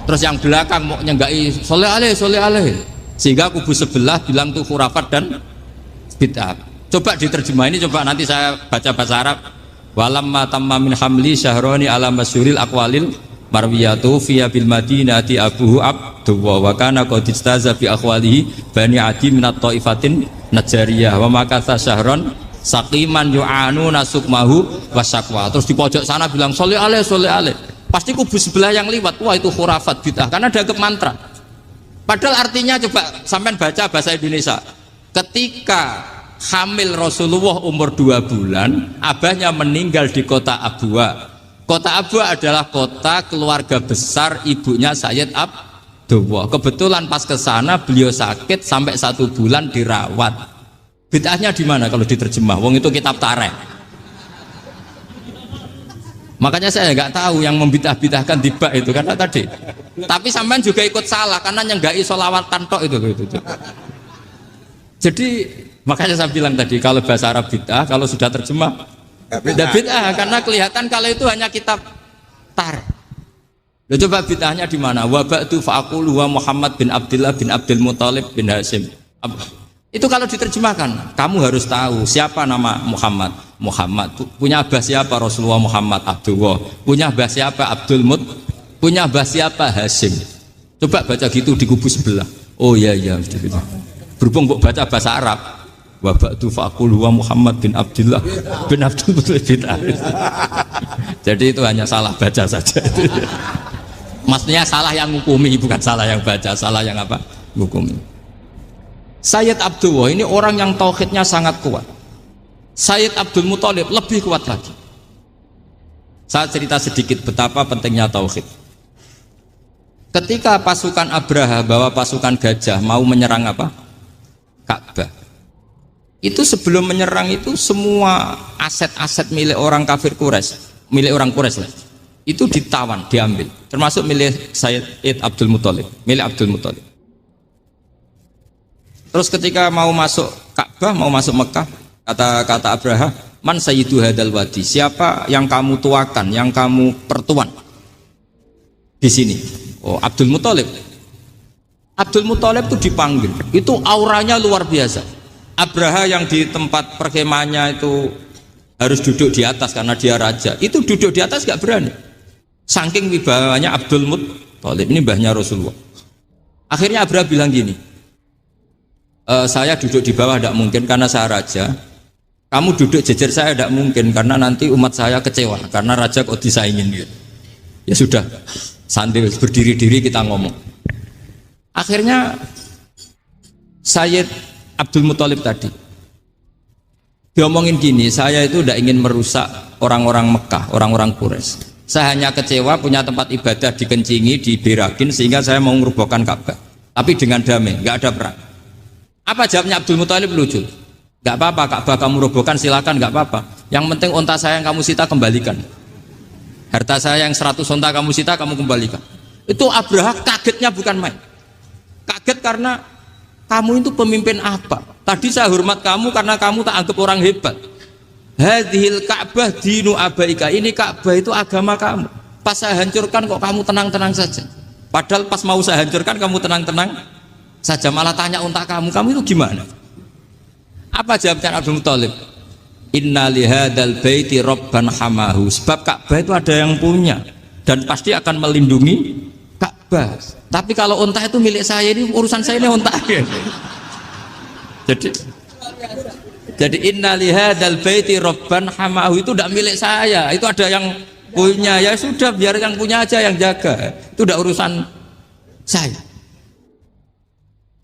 Terus yang belakang mau nyenggai soleh aleh, sehingga kubu sebelah bilang tuh khurafat dan bid'ah. Coba diterjemah ini, coba nanti saya baca bahasa Arab. Walamma tamma min hamli syahroni ala masyhuril aqwalil marwiyatu fiya bil madinati abuhu Abdullah wa kana qad istaza bi akhwalihi bani adi minat taifatin najariyah wa makatha syahron saqiman yu'anu nasukmahu wasyaqwa. Terus di pojok sana bilang soleh aleh. Pasti kubu sebelah yang liwat, wah itu khurafat bid'ah karena dianggap mantra. Padahal artinya coba sampean baca bahasa Indonesia. Ketika hamil Rasulullah umur 2 bulan, abahnya meninggal di kota Abwa. Kota Abwa adalah kota keluarga besar ibunya Sayyid Abdullah. Kebetulan pas ke sana beliau sakit sampai 1 bulan dirawat. Bid'ahnya di mana kalau diterjemah? Wong itu kitab tarikh. Makanya saya nggak tahu yang membid'ah-bid'ahkan tiba itu karena tadi. Tapi sampean juga ikut salah karena nyenggai sholawatan tok itu. Jadi makanya saya bilang tadi kalau bahasa Arab bid'ah, kalau sudah terjemah bid'ah karena kelihatan kalau itu hanya kitab tar. Loh, coba bid'ahnya di mana? Wa ba'du fa'aqulu wa Muhammad bin Abdullah bin Abdul Muthalib bin Hashim. Itu kalau diterjemahkan, kamu harus tahu siapa nama Muhammad. Muhammad punya abah siapa? Rasulullah Muhammad Abdullah. Punya abah siapa? Abdul Mut. Punya abah siapa? Hashim. Coba baca gitu di kubu sebelah. Oh iya gitu. Berhubung kok baca bahasa Arab. Wa ba'du fa'aqulu wa Muhammad bin Abdullah bin Abdul Muthalib bin Hashim. Jadi itu hanya salah baca saja. Maksudnya salah yang ngukumi, bukan salah yang baca, salah yang apa? Ngukumi. Sayyid Abdullah ini orang yang tauhidnya sangat kuat. Sayyid Abdul Muthalib lebih kuat lagi. Saya cerita sedikit betapa pentingnya tauhid. Ketika pasukan Abraha bawa pasukan gajah mau menyerang apa? Ka'bah. Itu sebelum menyerang itu semua aset-aset milik orang kafir Quraisy, milik orang Quraisy lah. Itu ditawan, diambil. Termasuk milik Sayyid Abdul Muthalib, milik Abdul Muthalib. Terus ketika mau masuk Ka'bah, mau masuk Mekah, kata Abraha, man sayyidu hadal wadi, siapa yang kamu tuakan, yang kamu pertuan di sini? Oh, Abdul Muthalib. Abdul Muthalib itu dipanggil, itu auranya luar biasa. Abraha yang di tempat perkemahannya itu harus duduk di atas karena dia raja, itu duduk di atas gak berani. Saking wibawanya Abdul Muthalib, ini mbahnya Rasulullah. Akhirnya Abraha bilang gini, saya duduk di bawah tidak mungkin karena saya raja. Kamu duduk jejer saya tidak mungkin karena nanti umat saya kecewa karena raja kok disaingin gitu. Ya sudah, sambil berdiri-diri kita ngomong. Akhirnya Sayyid Abdul Muthalib tadi diomongin gini, saya itu tidak ingin merusak orang-orang Mekah, orang-orang Quraisy. Saya hanya kecewa punya tempat ibadah dikencingi, diberakin sehingga saya mau merubuhkan Ka'bah. Tapi dengan damai, nggak ada perang. Apa jawabnya Abdul Muthalib? Lucu. Gak apa-apa, Ka'bah kamu robohkan silakan, gak apa-apa. Yang penting onta saya yang kamu sita kembalikan. Harta saya yang 100 onta kamu sita kamu kembalikan. Itu Abraha kagetnya bukan main. Kaget karena kamu itu pemimpin apa? Tadi saya hormat kamu karena kamu tak anggap orang hebat. Hadhil Ka'bah dinu abaika, ini Ka'bah itu agama kamu. Pas saya hancurkan kok kamu tenang-tenang saja. Padahal pas mau saya hancurkan kamu tenang-tenang saja, malah tanya unta kamu itu gimana? Apa jawabnya Abdul Muthalib? Inna lihadal baiti robban hamahu, sebab Ka'bah itu ada yang punya dan pasti akan melindungi Ka'bah. Tapi kalau unta itu milik saya, ini urusan saya, ini unta. Jadi inna lihadal baiti robban hamahu itu tidak milik saya, itu ada yang punya. Ya sudah, biar yang punya aja yang jaga, itu tidak urusan saya.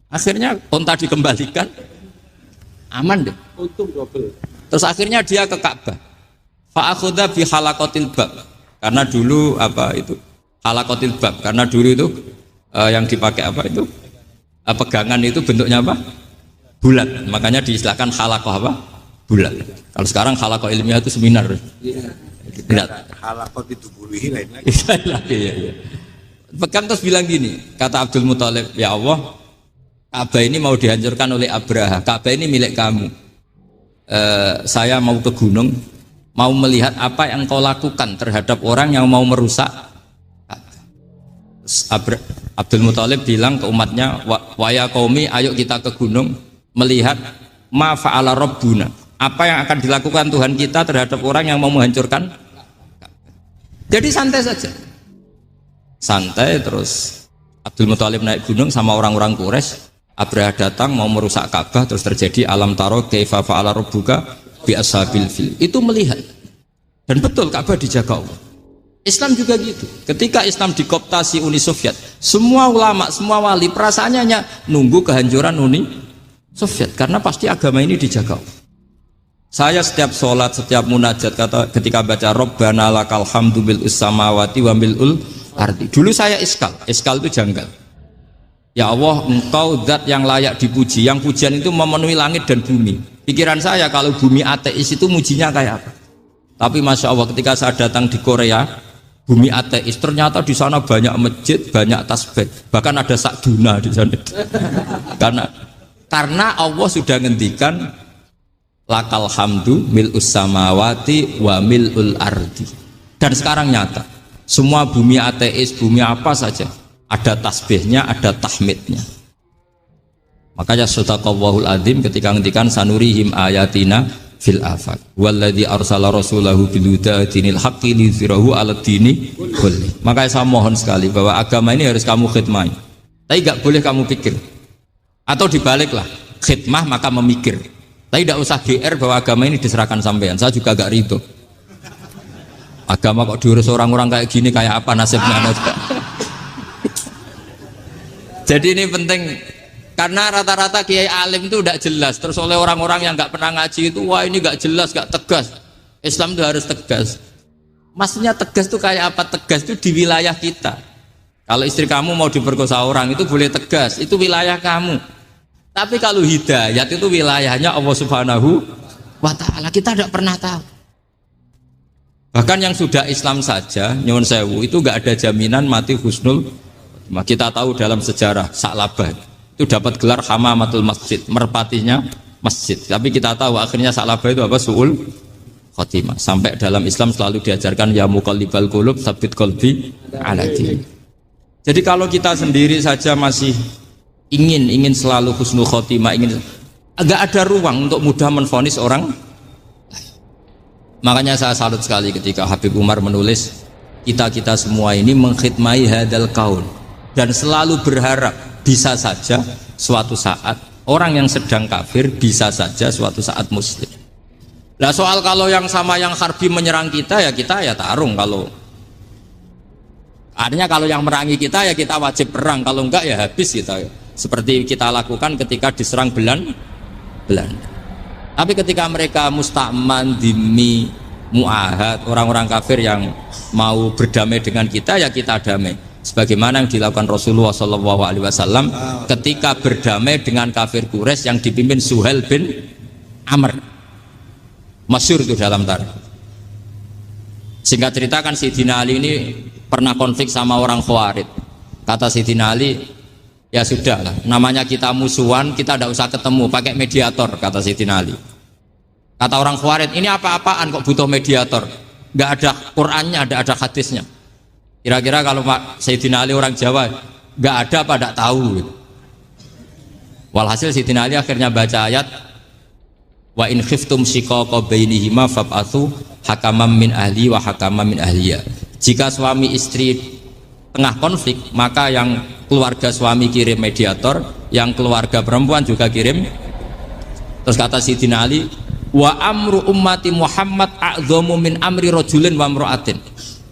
Akhirnya unta dikembalikan, aman deh. Untung double. Terus akhirnya dia ke Ka'bah. Fa'akhudha bi halaqatil bab. Karena dulu apa itu? Halaqatil bab. Karena dulu itu yang dipakai apa itu? Pegangan itu bentuknya apa? Bulat. Makanya diistilahkan halaqah apa? Bulat. Kalau sekarang halaqah ilmiah itu seminar. Iya. Halaqah itu buluhi lain lagi. Iya. Pegang terus bilang gini, kata Abdul Muthalib, ya Allah, Ka'bah ini mau dihancurkan oleh Abraha. Ka'bah ini milik kamu. Saya mau ke gunung, mau melihat apa yang kau lakukan terhadap orang yang mau merusak Ka'bah. Abdul Muthalib bilang ke umatnya, wa ya qaumi, ayo kita ke gunung melihat ma fa'ala rabbuna. Apa yang akan dilakukan Tuhan kita terhadap orang yang mau menghancurkan Ka'bah. Jadi santai saja. Santai terus Abdul Muthalib naik gunung sama orang-orang Quraisy. Abraha datang mau merusak Ka'bah, terus terjadi alam taro kaifa fa'ala rabbuka bi ashabil fil. Itu melihat. Dan betul Ka'bah dijaga Allah. Islam juga gitu. Ketika Islam dikooptasi Uni Soviet, semua ulama, semua wali perasaannya hanya nunggu kehancuran Uni Soviet karena pasti agama ini dijaga Allah. Saya setiap sholat, setiap munajat ketika baca Rabbana lakal hamdu bil samawati wa mil'ul ardi. Dulu saya iskal itu janggal. Ya Allah, engkau zat yang layak dipuji, yang pujian itu memenuhi langit dan bumi. Pikiran saya kalau bumi ateis itu mujinya kayak apa? Tapi masya Allah ketika saya datang di Korea, bumi ateis, ternyata di sana banyak masjid, banyak tasbih, bahkan ada sakduna di sana. karena Allah sudah ngendikan lakal hamdu mil'us samawati wa mil'ul ardi. Dan sekarang nyata, semua bumi ateis, bumi apa saja, ada tasbihnya, ada tahmidnya. Makanya sadaqallahul adzim ketika ngendikan sanurihim ayatina fil afaq walladzi arsala rasulahu bil huda dinil haqqi liyuzhirahu 'alad dini kulli. Makanya saya mohon sekali bahwa agama ini harus kamu khidmah. Tapi enggak boleh kamu pikir. Atau dibaliklah, khidmah maka memikir. Tapi tidak usah GR bahwa agama ini diserahkan sampean. Saya juga agak ridho. Agama kok diurus orang-orang kayak gini, kayak apa nasibnya? Jadi ini penting. Karena rata-rata kiai alim itu tidak jelas, terus oleh orang-orang yang nggak pernah ngaji itu, wah ini nggak jelas, nggak tegas. Islam itu harus tegas. Maksudnya tegas itu kayak apa? Tegas itu di wilayah kita. Kalau istri kamu mau diperkosa orang itu boleh tegas, itu wilayah kamu. Tapi kalau hidayat itu wilayahnya Allah Subhanahu wa Ta'ala, kita tidak pernah tahu. Bahkan yang sudah Islam saja, nyuwun sewu, itu nggak ada jaminan mati husnul. Kita tahu dalam sejarah Sa'labah itu dapat gelar hamamatul masjid, merpatinya masjid. Tapi kita tahu akhirnya Sa'labah itu apa? Su'ul khotimah. Sampai dalam Islam selalu diajarkan ya muqallibal qulub tsabbit qalbi ala din. Jadi kalau kita sendiri saja masih ingin selalu husnul khotimah, agak ada ruang untuk mudah menvonis orang. Makanya saya salut sekali ketika Habib Umar menulis kita semua ini mengkhidmati hadal kaun dan selalu berharap bisa saja suatu saat orang yang sedang kafir bisa saja suatu saat muslim. Nah soal kalau yang sama yang harbi menyerang kita ya tarung. Kalau artinya kalau yang merangi kita ya kita wajib perang, kalau enggak ya habis kita. Seperti kita lakukan ketika diserang Belanda. Tapi ketika mereka musta'man, dhimmi, mu'ahad, orang-orang kafir yang mau berdamai dengan kita ya kita damai. Sebagaimana yang dilakukan Rasulullah SAW ketika berdamai dengan kafir Quraisy yang dipimpin Suhail bin Amr, masyhur itu dalam tarikh. Singkat cerita kan Sayyidina Ali ini pernah konflik sama orang Khawarij. Kata Sayyidina Ali, ya sudah lah, namanya kita musuhan, kita tidak usah ketemu, pakai mediator, kata Sayyidina Ali. Kata orang Khawarij, ini apa-apaan kok butuh mediator, nggak ada Qur'annya, ada hadisnya. Kira-kira kalau Pak Sayyidina Ali orang Jawa, nggak ada apa tidak tahu. Walhasil Sayyidina Ali akhirnya baca ayat wa in khiftum shiqaqa bainihima fab'atsu hakaman min ahli wa hakaman min ahliya. Jika suami istri tengah konflik, maka yang keluarga suami kirim mediator, yang keluarga perempuan juga kirim. Terus kata Sayyidina Ali, wa amru ummati Muhammad a'dhamu min amri rajulin wa imra'atin.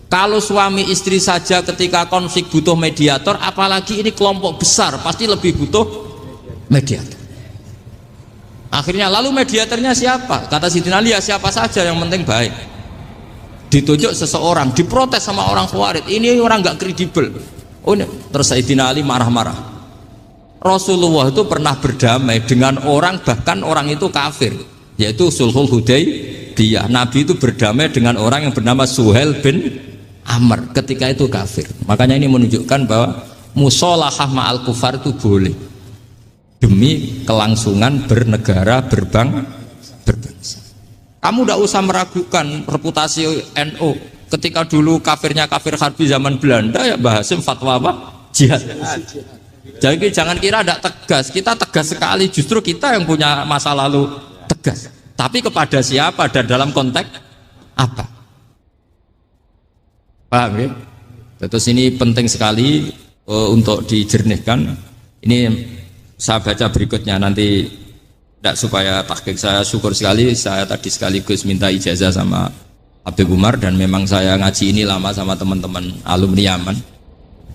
Kalau suami istri saja ketika konflik butuh mediator, apalagi ini kelompok besar pasti lebih butuh mediator. Akhirnya lalu mediatornya siapa? Kata Sayyidina Ali, ya siapa saja yang penting baik. Ditunjuk seseorang, diprotes sama orang Khawarij, ini orang nggak kredibel. Oh, terus Sayyidina Ali marah-marah. Rasulullah itu pernah berdamai dengan orang, bahkan orang itu kafir, yaitu Sulhul Hudaybiyah. Nabi itu berdamai dengan orang yang bernama Suhail bin Amr ketika itu kafir. Makanya ini menunjukkan bahwa musolahah ma'al kufar itu boleh demi kelangsungan bernegara, berbangsa. Kamu tidak usah meragukan reputasi NU. Ketika dulu kafirnya kafir harbi zaman Belanda, ya Mbah Hasim fatwa apa? Jihad. Jadi jangan kira tidak tegas, kita tegas sekali, justru kita yang punya masa lalu tegas. Tapi kepada siapa dan dalam konteks apa? Paham ya? Terus ini penting sekali untuk dijernihkan. Ini saya baca berikutnya nanti, tidak supaya tahqiq. Saya syukur sekali, saya tadi sekaligus minta ijazah sama Habib Umar, dan memang saya ngaji ini lama sama teman-teman alumni Yaman,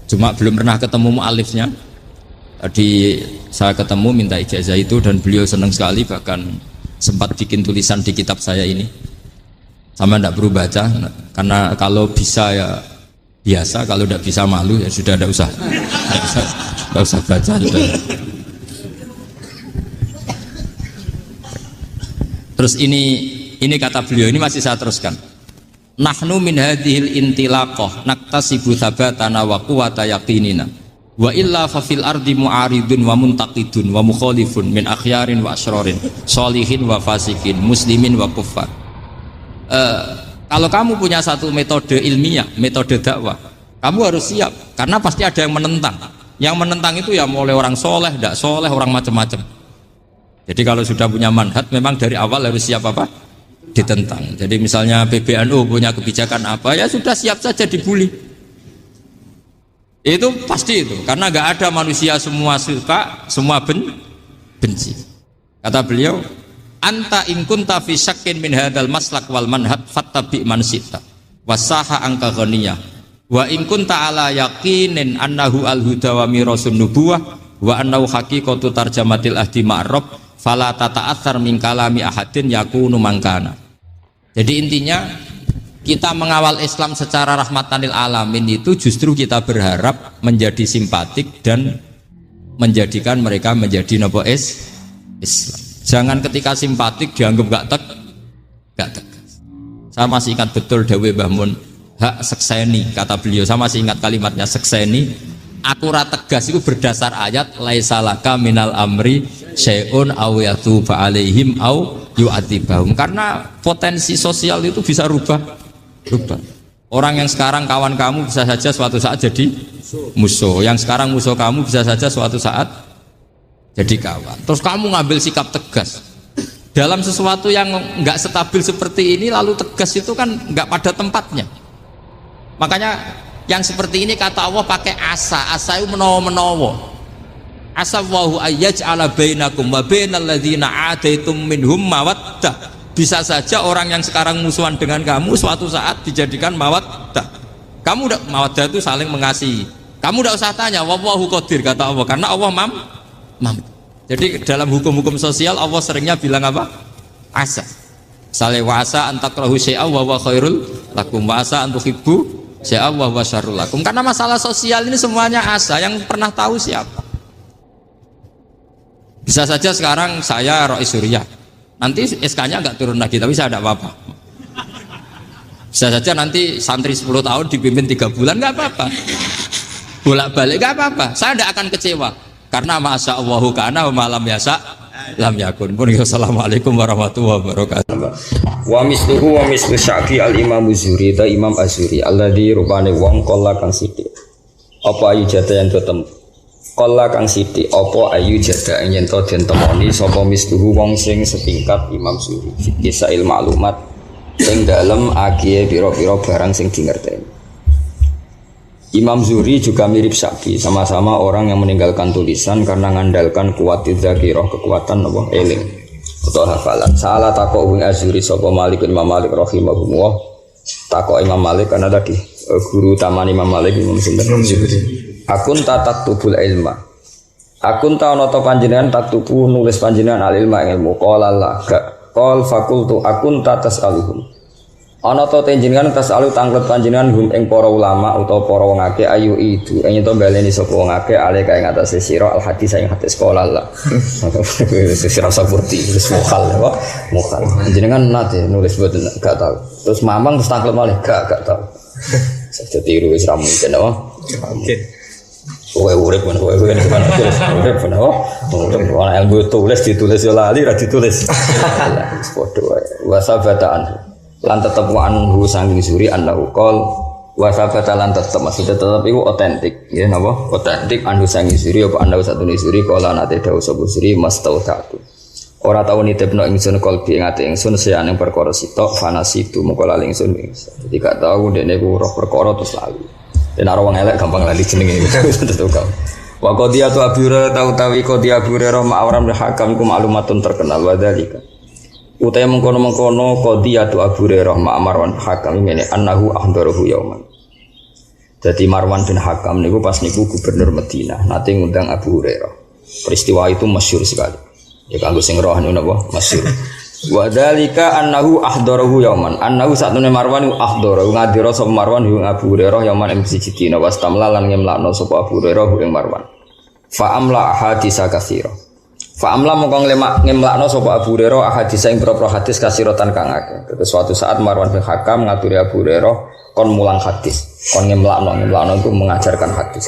cuma belum pernah ketemu mu'alifnya. Tadi saya ketemu minta ijazah itu dan beliau senang sekali, bahkan sempat bikin tulisan di kitab saya ini. Sama tidak perlu baca, karena kalau bisa ya biasa, kalau tidak bisa malu ya sudah, tidak usah baca sudah. Terus ini kata beliau, ini masih saya teruskan. nahnu min hadhil intilaqah naktasibu thabatana wa quwwata yaqinina wa illa fa fil ardi mu'aridun wa muntaqidun wa mukhalifun min akhyarin wa asrarin sholihin wa fasikin muslimin wa kuffar. Kalau kamu punya satu metode ilmiah, metode dakwah, kamu harus siap karena pasti ada yang menentang. Yang menentang itu ya mulai orang soleh, tidak soleh, orang macam-macam. Jadi kalau sudah punya manhaj, memang dari awal harus siap apa? Ditentang. Jadi misalnya PBNU punya kebijakan apa, ya sudah siap saja dibully. Itu pasti itu, karena nggak ada manusia semua suka, semua benci. Kata beliau, anta in kunta fi syakkin min hadzal maslak wal manhaj fattabi man syi'ta wasaha angka ghaniyah. Wa in kunta ala yaqinin annahu al-huda wa mirasun nubuwah wa annahu haqiqatu tarjamatil ahdi ma'rab fala tata'athar min kalami ahadin yakunu mangkana. Jadi intinya kita mengawal Islam secara rahmatan lil alamin itu justru kita berharap menjadi simpatik dan menjadikan mereka menjadi Islam. Jangan ketika simpatik dianggap gak tegas. Saya masih ingat betul dawuh Mbah Mun, hak sekseni, kata beliau, sama masih ingat kalimatnya sekseni, akurat tegas itu berdasar ayat laisalaka minal amri syai'un aw yatuba alaihim aw yu'adzibahum, karena potensi sosial itu bisa rubah. Orang yang sekarang kawan kamu bisa saja suatu saat jadi musuh, yang sekarang musuh kamu bisa saja suatu saat jadi kawan. Terus kamu ngambil sikap tegas dalam sesuatu yang nggak stabil seperti ini, lalu tegas itu kan nggak pada tempatnya. Makanya yang seperti ini kata Allah pakai asa itu menawa-menawa. Asa wahu ayyaj'ala bainakum wa bainal ladzina adaitum minhum mawaddah. Bisa saja orang yang sekarang musuhan dengan kamu suatu saat dijadikan mawaddah. Kamu udah mawaddah itu saling mengasihi. Kamu udah usah tanya wallahu qadir, kata Allah, karena Allah mampu. Jadi dalam hukum-hukum sosial Allah seringnya bilang apa? Asa. Sale wasa antakrahu syai'a wa huwa khairul lakum wa asa antuhibbu syai'a wa huwa syarrul lakum. Karena masalah sosial ini semuanya asa, yang pernah tahu siapa? Bisa saja sekarang saya Rois Surya, nanti SK-nya nggak turun lagi, tapi saya tidak apa-apa. Bisa saja nanti santri 10 tahun dipimpin 3 bulan, nggak apa-apa. Bolak-balik nggak apa-apa, saya tidak akan kecewa. Karena masya Allahu kana wa malam yasa lam yakun. Assalamualaikum warahmatullahi wabarakatuh. Wa misluhu wa mislu Sya'bi al-Imam Zuri ta Imam Azuri alladzi rupane wong qalla kang sithik. Apa ayu jada yen tem. Qalla kang sithik apa ayu jada yen to den temoni sapa misluhu wong sing setingkat Imam Zuri. Kisail maklumat ing dalem agie pira-pira barang sing dingerteni. Imam Zuri juga mirip Sya'bi, sama-sama orang yang meninggalkan tulisan karena mengandalkan kuat dzakirah, kekuatan apa eling atau hafalan. Salah takok Azuri sapa Malik Imam Malik rahimahullah. Takok Imam Malik karena tadi guru taman Imam Malik Imam Zuri. Akun taktubul ilma. Akun ta ana ta panjenengan taktubu nulis panjenengan al ilma ilmu qala la ga qol fakultu akun tasaluhum. Ana ta panjenengan tasalu tanglet panjenengan hum ing para ulama utawa para wong akeh ayu itu yen to baleni sapa wong akeh ale kae ngatasé sira al hadis ing hadis qala la. Sira saburti wis mukhal ya, mukhal. Panjenengan nate nulis boten gak tau. Terus mamang terus tanglet malih gak tau. Saja tiru wis ra mungkin apa? Mungkin. Kowe urip men kowe urip men oh ana ilmu tulis ditulis yo lali ra ditulis. Wis padha wae. Wa sabataan lan tetep wa anhu sanging Zuri annahu qol wa sabata lan tetep maksudnya tetep iku otentik ya napa otentik anhu sanging Zuri apa anhu satune Zuri kala nate dawuh sapa Zuri mastautatu ora tau nitipno ingsun kalbi ing ati ingsun seane perkara sitok fanasitu moko lali ingsun dadi gak tau ndekne ku roh perkara terus lali yen ora wong elek gampang lali jenenge tentu kau wa qadiyatu abura tawi qadiyah abura ma'awram hakam ku maklumatun terkenal wa dalika utai mengkono-mengkono qadiyatu Abu Hurairah Marwan Hakam ngene annahu ahdarahu yauman. Jadi Marwan bin Hakam niku pas niku gubernur Madinah nate ngundang Abu Hurairah. Peristiwa itu masyhur sekali. Ya kanggo sing rohani napa masyhur. Wa dzalika annahu ahdarahu yauman. Annahu satune Marwan ahdara ngadira sapa Marwan ing Abu Hurairah yauman ing siji dina wastamla lan ngemlakno sapa Abu Hurairah ing Marwan. Fa amla hadisa katsira. Fa amla mongko ngemlakno sapa Abu Hurairah ahadits ing propro hadis kasirotan kang akeh. Terus suatu saat Marwan bin Hakam ngaturi Abu Hurairah kon mulang hadis, kon ngemlakno itu mengajarkan hadis.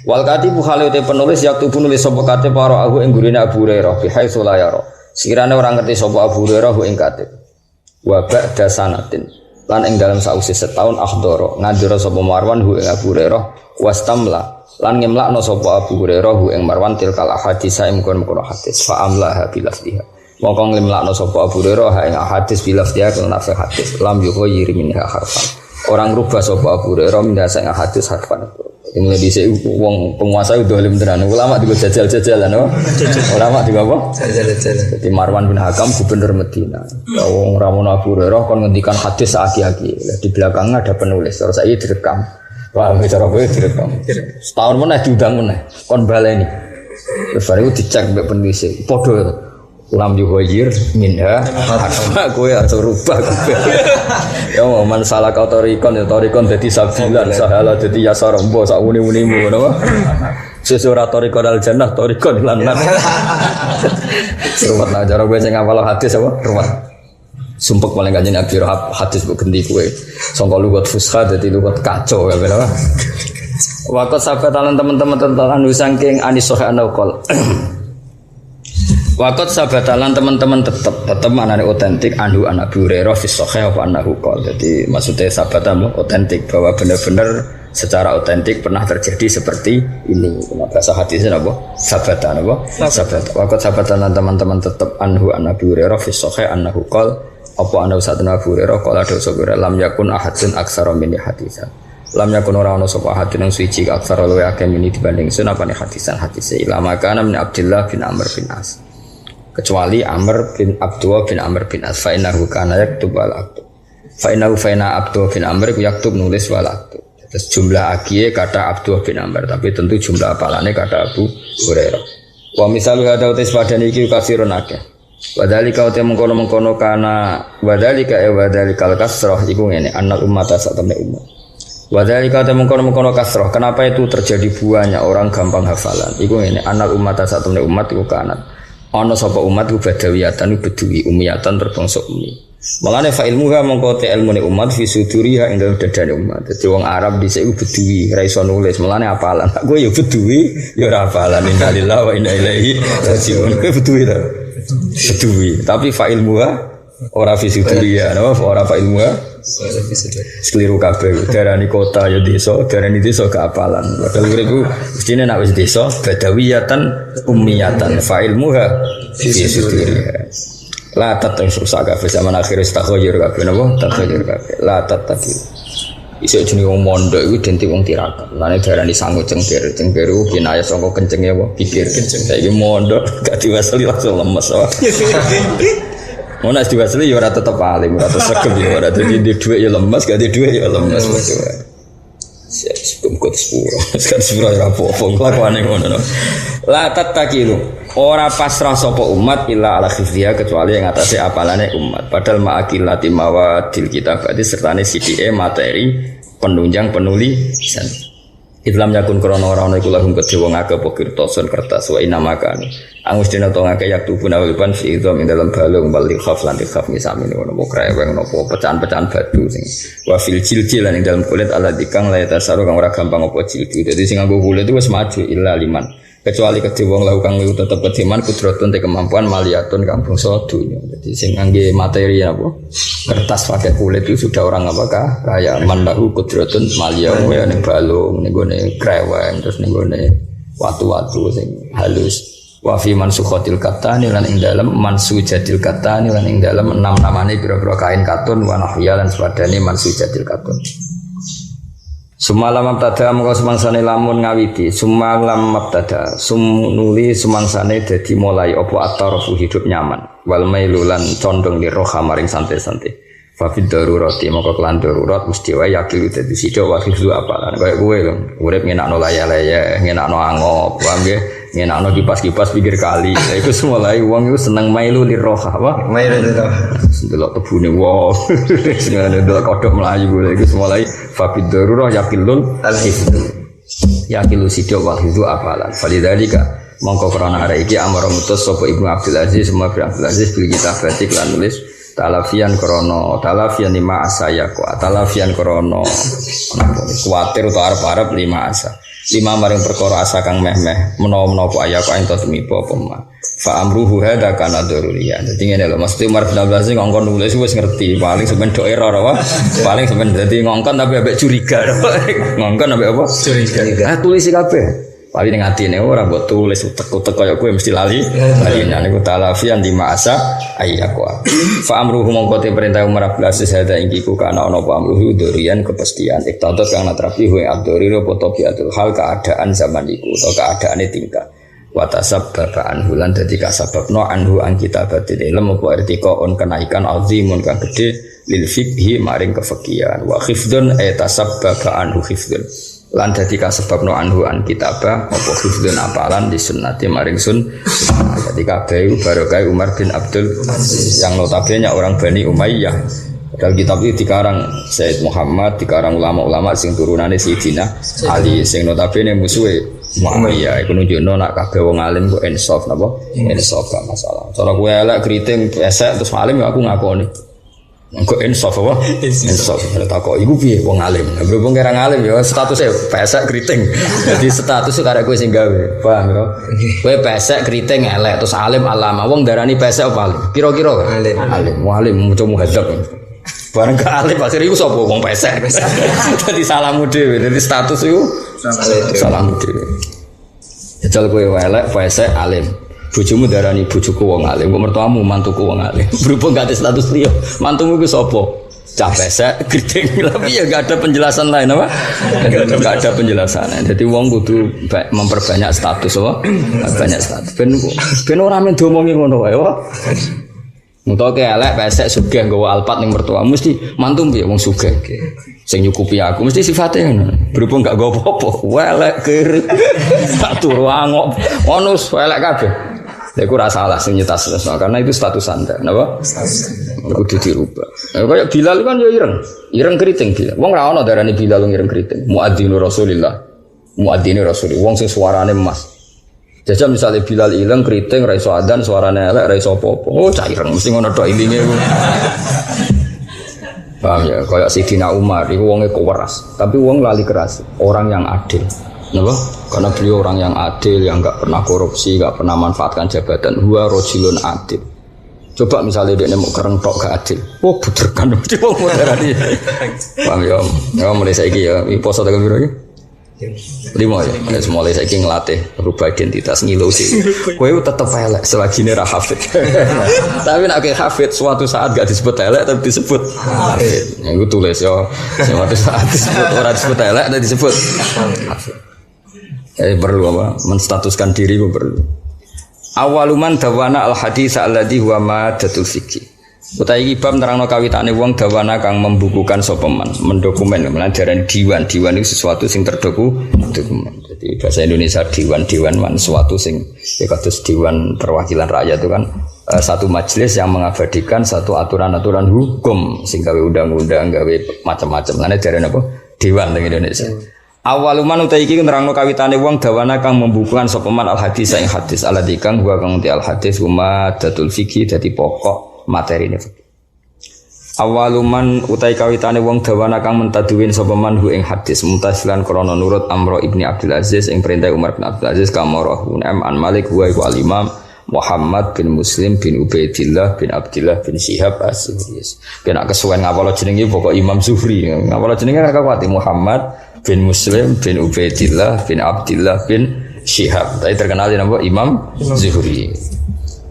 Wal katibu khaliute penulis yaktubu nulis sapa katib para aku ing gurine Abu Hurairah bi haitsu la yara. Sekirane ora ngerti sapa Abu Hurairah ing katib. Wa ba'da sanatin lan ing dalam sausi setahun akhdara ngandira sapa Marwan ing Abu Hurairah wastamla lan ngemlakno sapa Abu Hurairah ing Marwan tilkal hadis ing kono hadis fa amlaha bilafdiha mongko ngemlakno sapa Abu Hurairah ing hadis bilafdiha kana nafsi hadis lam yughayir minha harfan orang rubah sapa Abu Hurairah mindasa ing hadis harfan ini dhisik wong penguasa dolim tenan ulama digo jajal-jajalan ulama digo apa jajal-jajalan dadi Marwan bin Hakam gubernur Madinah wong ramono Abu Hurairah kon ngendikan hadis aki-aki di belakangnya ada penulis terus saiki direkam. Wah, bicara gue direkam. Setahun mana diundang mana? Kon baleni. Terus baru dicek mbek penulis. Podo itu. Lam yughayir minha harfa gue harus rubah. Ya man salah kau torikon ya torikon dadi sabilan sahala dadi yasar mbo sak muni-munimu ngono. Sesora torikon al jannah torikon lan nar. Rumat nah cara gue sing ngapal hadis apa? Rumat. Sumpek paling kanjeng Nabi hadis mbok ganti kowe. Sangka lugat fusha dadi lugat kacau ya bener. Waktu sahabat teman-teman tentang saking anis sahih anaqol. Waktu sahabat teman-teman tetap manane otentik anhu anak Abu Hurairah fi sahih apa anahu qol. Jadi maksudnya sahabat otentik bahwa benar-benar secara otentik pernah terjadi seperti ini. Bahasa hadisnya apa? Sahabat apa? Sahabat. Waktu sahabat teman-teman tetap anhu anak Abu Hurairah fi sahih anahu qol. Apa ana satuna Abu Hurairah kala ada sapa lam yakun ahadun aksara min hadisan. Lam yakun ora ana sapa ahadun yang suci aksara luwe akeh mini dibanding sunapane hadisan hadise ilama kana min Abdullah bin Amr bin As. Kecuali Amr bin Abdullah bin Amr bin As fa innahu kana yaktub wal aktub. Fa innahu Abdullah bin Amr yaktub nulis wal aktub. Terus jumlah akhirnya kata Abdullah bin Amr tapi tentu jumlah apalane kata Abu Hurairah. Wa misalu hada utis padane iki kasirun akeh. Wadhalika uti mengkono-mengkono kana wadhalika wadhalikal kasrah iku ngene annal ummata satamne umat. Wadhalika uti mengkono-mengkono kasrah kenapa itu terjadi banyak orang gampang hafalan iku ngene annal ummata satamne umat iku kanat ana sapa umat iku badawiyatan bedui umiyatan terbangsa umi. Malane fa ilmuha mengko te ilmune umat fi suduriha ing dalem dadane umat. Dadi wong Arab dhisik iku bedui ra iso nulis malane hafalan. Kowe ya bedui ya ora hafalan innalillahi wa inna ilaihi raji'un. Kowe bedui ta? Bedui, tapi fa'il muha ora fisituria, ora fa'il muha sekeliru kabeh. Darani kota ya desa, darani desa keapalan. Padahal uripku mestine nek wis desa badawiyatan ummiyatan fa'il muha fisituria. La tatai rusak kabeh zaman akhir istakhoyir kabeh napa? Takhoyir kabeh. La tatai. Iso jenenge wong mondok iku identik wong tirakat. Lane darani sangu cengkir. Cengkir iku kinayah saka kencenge apa? Pikir kenceng. Saiki mondok gak diwasali langsung lemes. Ono diwasali ya ora tetep alim, ora tetep segem ya ora dadi dhuwit ya lemes, gak dhuwit ya lemes. Siap sebelum kok sepuro. Sekarang sepuro ora apa-apa kelakuane ngono. La tattakilu. Ora pasrah sapa umat illa ala khifriha kecuali yang atase apalane umat. Padahal ma'akillati mawadil kitab berarti sertane sidike materi penunjang penulisan. Islam yakun krana ora ana iku lahum kedhe wong akeh apa kirtasun kertas wa inamakan. Angus dina to ngake yak tubuh nawilban fi idzam ing dalam balung bali khaf lan khaf misami ngono mo kreweng nopo pecahan-pecahan batu sing wa fil jildi lan ing dalam kulit ala dikang la tasaru kang ora gampang apa jildi. Dadi sing nganggo kulit itu wis maju illa liman. Kecuali kedhe wong lahu kang iku tetep kediman kudratun te kemampuan maliyatun kang bangsa dunya. Dadi sing ngangge materi apa kertas pakai kulit itu sudah orang apakah kayak mandahu kudratun maliyah kaya ning balung ning gone kreweng terus ning gone watu-watu sing halus. Wa fi mansukhatil katani lan ing dalem mansujatil katani lan ing dalem 6 namane pira-pira kain katun wa nahya lan sepadane mansujatil katun. Sumalam mabtada mengko semangsane lamun ngawiti sumalam mabtada nuli semangsane dadi mulai apa atarafu hidup nyaman wal mailulan condong li roha maring santai-santai fa fid darurati mengko kelan darurat mesti wae yakin dadi sida wa hifzu apalan kaya kowe lho urip ngenakno laya-laya ngenakno angop paham nggih ngenakno kipas-kipas pikir kali lha iku mulai wong iku seneng mailu li roha apa mailu li roha delok tebune wong sing delok kodhok mlayu lha iku mulai fa fid darurah yakilul al-hifzu yakilu sida wa hifzu apalan falidalika Mongko krana arek iki amara mutus sapa Ibnu Abdul Aziz Umar bin Abdul Aziz bil kitabati lan nulis talafian lima asa ya kok talafian krono kuatir utawa arep-arep lima asa lima maring perkara asa kang meh-meh menawa-menawa apa aya kok ento tumiba apa ma fa amruhu hadza kana daruriya dadi ngene lho mesti Umar bin Abdul Aziz ngongkon nulis wis ngerti paling sampean do error apa paling sampean dadi ngongkon tapi ambek curiga ngongkon ambek apa curiga tulis kabeh paling ning atine ora mbok tulis utek-utek kaya kowe mesti lali lalinan niku talafian di masa ayyaqwa fa amruhu mongko te perintah Umar bin Aziz hada ingkiku kana ana apa amruhu durian kepastian iktadot kang natrafi wa abduri apa tabiatul hal keadaan zaman iku atau keadaane tingkah wa tasabbaba anhu lan dadi kasababno anhu an kitabatil ilm apa irtika on kenaikan azimun kang gedhe lil fiqhi maring kefikihan wa khifdun tasabbaba anhu khifdun lan dadi kasebabno anhu an kitabah apa hifdzun apalan di sunnati maring sun jadi kabeh barokah Umar bin Abdul yang notabene orang Bani Umayyah dalam kitab itu dikarang Said Muhammad dikarang ulama-ulama sing turunane Sayyidina Ali sing notabene musuhe Muammiyah iku nunjukno nak kabeh wong alim kok insaf napa insaf gak masalah cara kowe elek kriting pesek terus alim ya aku ngakoni engko insaf apa? Insaf. Takok iku piye wong alim. Berhubung kira ngalim ya statusnya pesek kriting. Jadi status karek kowe sing gawe. Paham ya? Kowe pesek kriting elek terus alim alama. Wong darani pesek apa alim? Kira-kira alim. Alim, alim maca muhadzab. Bareng ke alim akhir iku sapa wong pesek. Dadi salamu dhewe. Dadi status iku salamu dhewe. Jajal kowe elek pesek alim. Bojomu darani bojoku wong alim, kok mertuamu mantuku wong alim. Berhubung gak ada status liya, mantumu ku sapa? Cah pesek, kriting. Tapi ya gak ada penjelasan lain apa? Gak ada penjelasan. Jadi wong kudu memperbanyak status apa? Banyak status. Ben ora men diomongi ngono wae, apa? Mutoke elek pesek sugih nggawa alpat ning mertua mesti mantu piye wong sugih. Sing nyukupi aku mesti sifate ngono. Berhubung gak nggawa apa-apa, elek kiri. Tak turu angok. Ono elek kabeh. Ya aku rasa salah sing nyetas karena itu status Anda, napa? Kudu dirubah. Kayak Bilal kan ya ireng keriting Bilal. Wong ra ono darani Bilal ireng keriting. Muadzinu Rasulillah. Muadzinu Rasul. Wong sing suarane emas. Jajal misalnya Bilal ireng keriting ra iso adzan suarane elek ra iso apa-apa. Oh, cah ireng mesti ngono tok ilinge. Paham ya? Kayak Sidina Umar iku wonge keras, tapi wong lali keras, orang yang adil. Kenapa? Karena beliau orang yang adil, yang enggak pernah korupsi, enggak pernah manfaatkan jabatan. Huwa rajulun adil. Coba misalnya dia mau kereng tok gak adil. Oh, buderkan. Coba moderani. Paham ya? Ya mulai saiki ya, iki poso tanggal piro iki? 5 ya. Mulai saiki ngelatih rubah identitas ngilusi. Kowe tetep elek selagi ra hafid. Tapi nek hafid suatu saat gak disebut elek tapi disebut hafid. Yang gue tulis ya, suatu saat disebut ora disebut elek tapi disebut hafid. Perlu apa? Menstatuskan diri itu perlu. Awaluman dawana al hadis alladhi huwa madatul fikih. Utai iki bab nerangno kawitane wong dawana kang membukukan sapa man, mendokumen, menajaran diwan. Diwan itu sesuatu sing terdokumen. Jadi bahasa Indonesia diwan man sesuatu sing kados diwan perwakilan rakyat itu kan satu majelis yang mengabadikan satu aturan-aturan hukum sing gawe undang-undang, gawe macam-macam. Lan ajaran apa? Diwan ning Indonesia. Awaluman utai iki nerangno kawitane wong dawana kang membukukan sapa man al hadis ing hadis alladzi kang wa kang al hadis huma datul fikih dadi pokok materi ini. Awaluman utai kawitane wong dawana kang mentaduwin sapa man hu ing hadis mutasilan krana nurut Amr ibni Abdul Aziz ing perintah Umar bin Abdul Aziz kamarahu an Malik wa iku al Imam Muhammad bin Muslim bin Ubaidillah bin Abdillah bin Syihab as-Zuhri. Kena kesuwen ngapalo jenenge pokok Imam Zuhri. Ngapalo jenenge ra kuwati Muhammad bin Muslim bin Ubaidillah bin Abdillah bin Syihab. Tapi terkenal nama Imam Zuhri.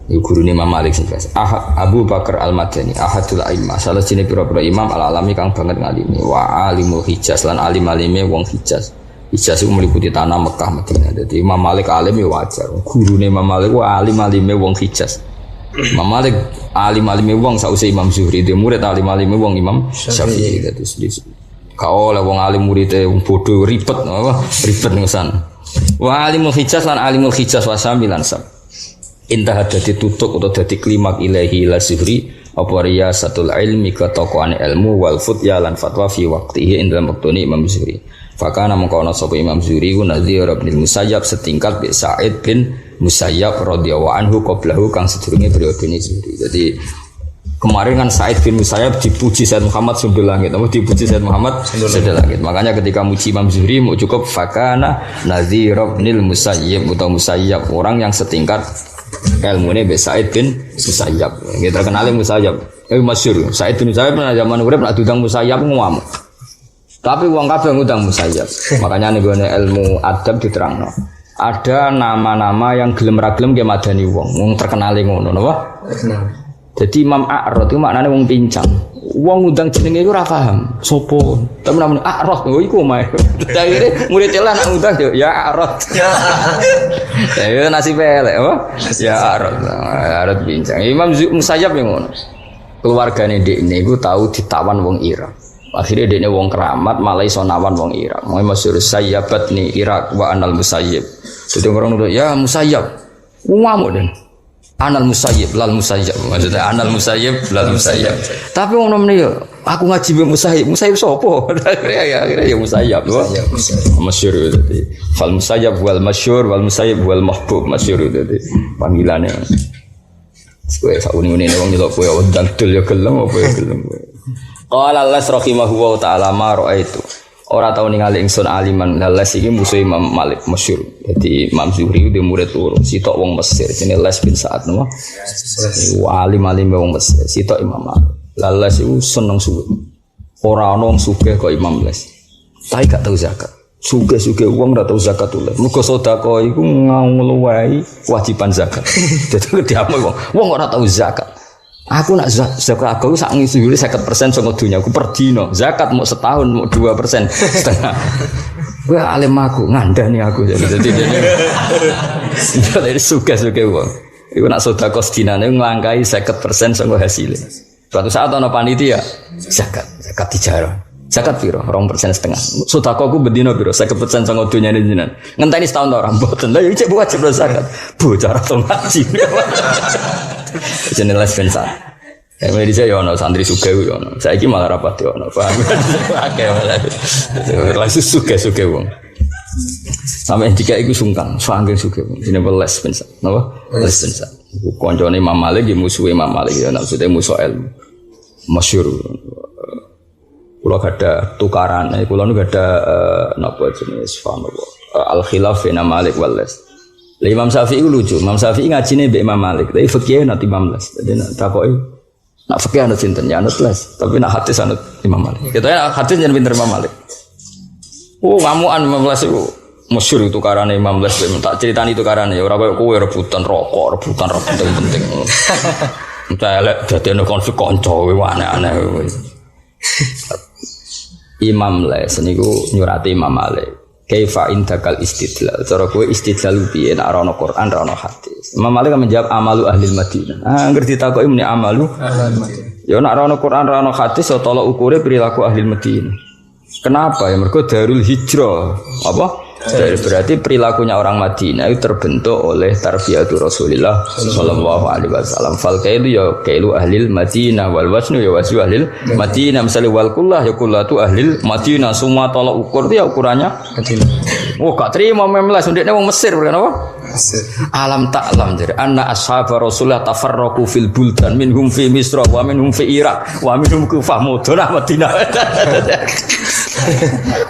Guru Imam Malik sing biasa. Abu Bakar Al-Madani, ahadul a'immah. Salah sini pira-pira imam al-alami kang banget ngalimi. Wa alimul Hijaz lan alim-alime wong Hijaz. Hijaz itu meliputi tanah Mekah Madinah. Jadi Imam Malik alim ya wajar. Guru Imam Malik wa alim-alime wong Hijaz. Imam Malik alim-alime wong sause Imam Zuhri. Dia murid alim-alime wong Imam Syafi'i. Dadi kau lah wong alim muridé wong bodoh ribet apa? Ribet ngusan. Wa alimul Hijaz lan alimul Hijaz wa samilan sab. Intah dadi tutuk atau dadi klimak ilahi la Zuhri apa riyasatul ilmi ketokohan ilmu wal futya lan fatwa fi waqtihi ing dalam waktune Imam Zuhri. Fakana mengkono sapa Imam Zuhri ku Nadhir bin Musayyab setingkat bi Sa'id bin Musayyab radhiyallahu anhu qablahu kang sedurunge periode ini Zuhri. Jadi kemarin kan Sa'id bin Musayyab dipuji Said Muhammad Sundul Langit, apa dipuji Said Muhammad Sundul Langit. Makanya ketika muji Imam Zuhri mau cukup fakana Nadhir ibnil Musayyib atau Musayyab, orang yang setingkat ilmunya be Sa'id bin Musayyab. Kita terkenal Musayyab. Masyhur. Sa'id bin Musayyab pada zaman urip nak diundang Musayyab ngamuk. Tapi wong kabeh ngundang Musayyab. Makanya nih ilmu adab diterangno. Ada nama-nama yang gelem ra gelem ge madani wong terkenale ngono napa? Jadi Imam A'rad itu maknane wong pincang. Wong ngundang jenenge iku ora paham. Sopo? Tapi namanya A'rad oh iku omahe. Akhire murid lah nak ngundang ya A'rad. Ya nasib elek apa? Ya A'rad pincang. Imam Musayyab yang ngono. Keluargane dekne iku tahu ditawan wong Irak. Akhirnya dekne wong keramat malah iso nawan wong Irak. Mau masyhur sayyabat ni Irak wa anal Musayyib. Jadi orang nuduh ya Musayyab. Ngamuk den. Anal Musayyib lal Musayyab. Maksudnya anal Musayyib lal Musayyab. Tapi wong nomene yo aku ngaji mbek Musayyib. Musayyib sapa? Akhirnya ya Musayyab. Masyhur dadi. Fal Musayyab wal masyhur wal Musayyib wal mahbub masyhur dadi panggilane. Kowe sak uni-unine wong nyelok kowe wedang dul ya gelem apa ya gelem. Qala Allah rahimahullah taala ma raaitu. Ora tau ningali ingsun aliman. Les iki musuh Imam Malik masyhur. Jadi Imam Zuhri itu murid loro, sitok wong Mesir jenenge Les bin Sa'ad napa? Alim-alim wong Mesir, sitok Imam Malik. Les iku seneng suwe. Ora ana wong sugih kok Imam Les. Tapi gak tau zakat. Sugih-sugih wong ora tau zakat oleh. Mergo sedekah iku ngluwahi kewajiban zakat. Dadi diamuk wong ora tau zakat. Aku nak zakat aku sak ngisi 50% saka dunya aku per dino. Zakat mau setahun mau 2% setengah. Gue alim aku ngandani aku jadi dari sugih-sugih wong. Iku nak sedekah sedinane nglangkai 50% saka hasilnya. Suatu saat ana panitia zakat dijarah. Zakat piro? 2,5%. Sedekahku bendina piro? 50% saka dunyane jenengan. Ngenteni setahun ora mboten. Lah iki cek wajib zakat. Bocah ora tau ngaji. Jenenge Les ben Sa'ad. Mulai dhisik ya ana santri sugih ya ana. Saiki malah rapat ya ana. Paham. Akeh malah. Langsung sugih wong. Sampai jika iku sungkan, saking sugih wong. Jenenge Les ben Sa'ad. Napa? Les ben Sa'ad. Kancane Imam Malik iki musuhe Imam Malik ya maksudnya musuh ilmu. Masyhur. Kula ada tukaran, kula nu ada napa jenis al khilaf baina Malik wal Les. Lah Imam Syafi'i lucu, Imam Syafi'i ngajine mbek Imam Malik, tapi fikih nanti Imam Les. Jadi nak takoki nak fikih anut sinten ya anut Les, tapi nak hadis anut Imam Malik. Kita hadis jangan pinter Imam Malik. Ngamukan Imam Les itu masyhur tukarane Imam Les, tak ceritani tukarane ya ora koyo kowe rebutan rokok penting. Entah elek dadene konflik kanca kowe aneh-aneh kowe. Imam Les niku nyurati Imam Malik. Kaifa indakal istidlal. Cara kowe istidlal piye nek ora ana Quran, ora ana hadis. Imam Malik menjawab amalu ahli Madinah. Angger ditakoki muni amalu ahli Madinah. Ya nek ora ana Quran, ora ana hadis, ya tolak ukure perilaku ahli Madinah. Kenapa? Ya mergo Darul Hijrah. Apa? Berarti perilakunya orang Madinah itu terbentuk oleh tarbiyatu Rasulullah sallallahu alaihi wasallam. Fal kailu ya kailu ahlil Madinah wal wasnu ya wasnu ahlil Madinah. Misalnya wal kullah ya kullatu ahlil Madinah. Semua tolak ukur itu ya ukurannya Madinah. Gak terima memlas ndekne wong Mesir kenapa? Mesir. Alam ta'lam jadi anna ashabar Rasulullah tafarraqu fil buldan minhum fi Misra wa minhum fi Irak wa minhum Kufah Madinah Madinah.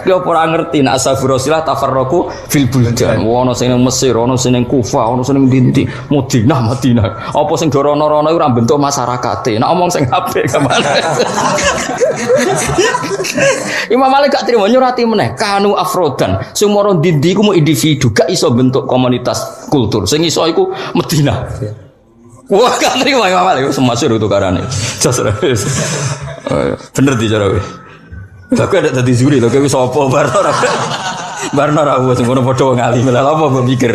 Dia ora ngerti nek ashabar Rasulullah tafarraqu fil buldan. Ono sing ning Mesir, ono sing ning Kufah, ono sing ning ndi Madinah. Apa sing dorono-rono iku ora bentuk masyarakate. Nek omong sing apik kemana? Imam Malik gak terima nyurati meneh kanu afrodan. Sing moro ndi ku mau individu gak iso bentuk komunitas kultur. Sing iso iku Madinah. Wah gak terima Imam Malik semasyhur tukarane. Bener di cara kowe. Aku ada tadi Zuhri lho, kowe sapa Barno ra wis ngono padha wong alim lha apa mbok mikir.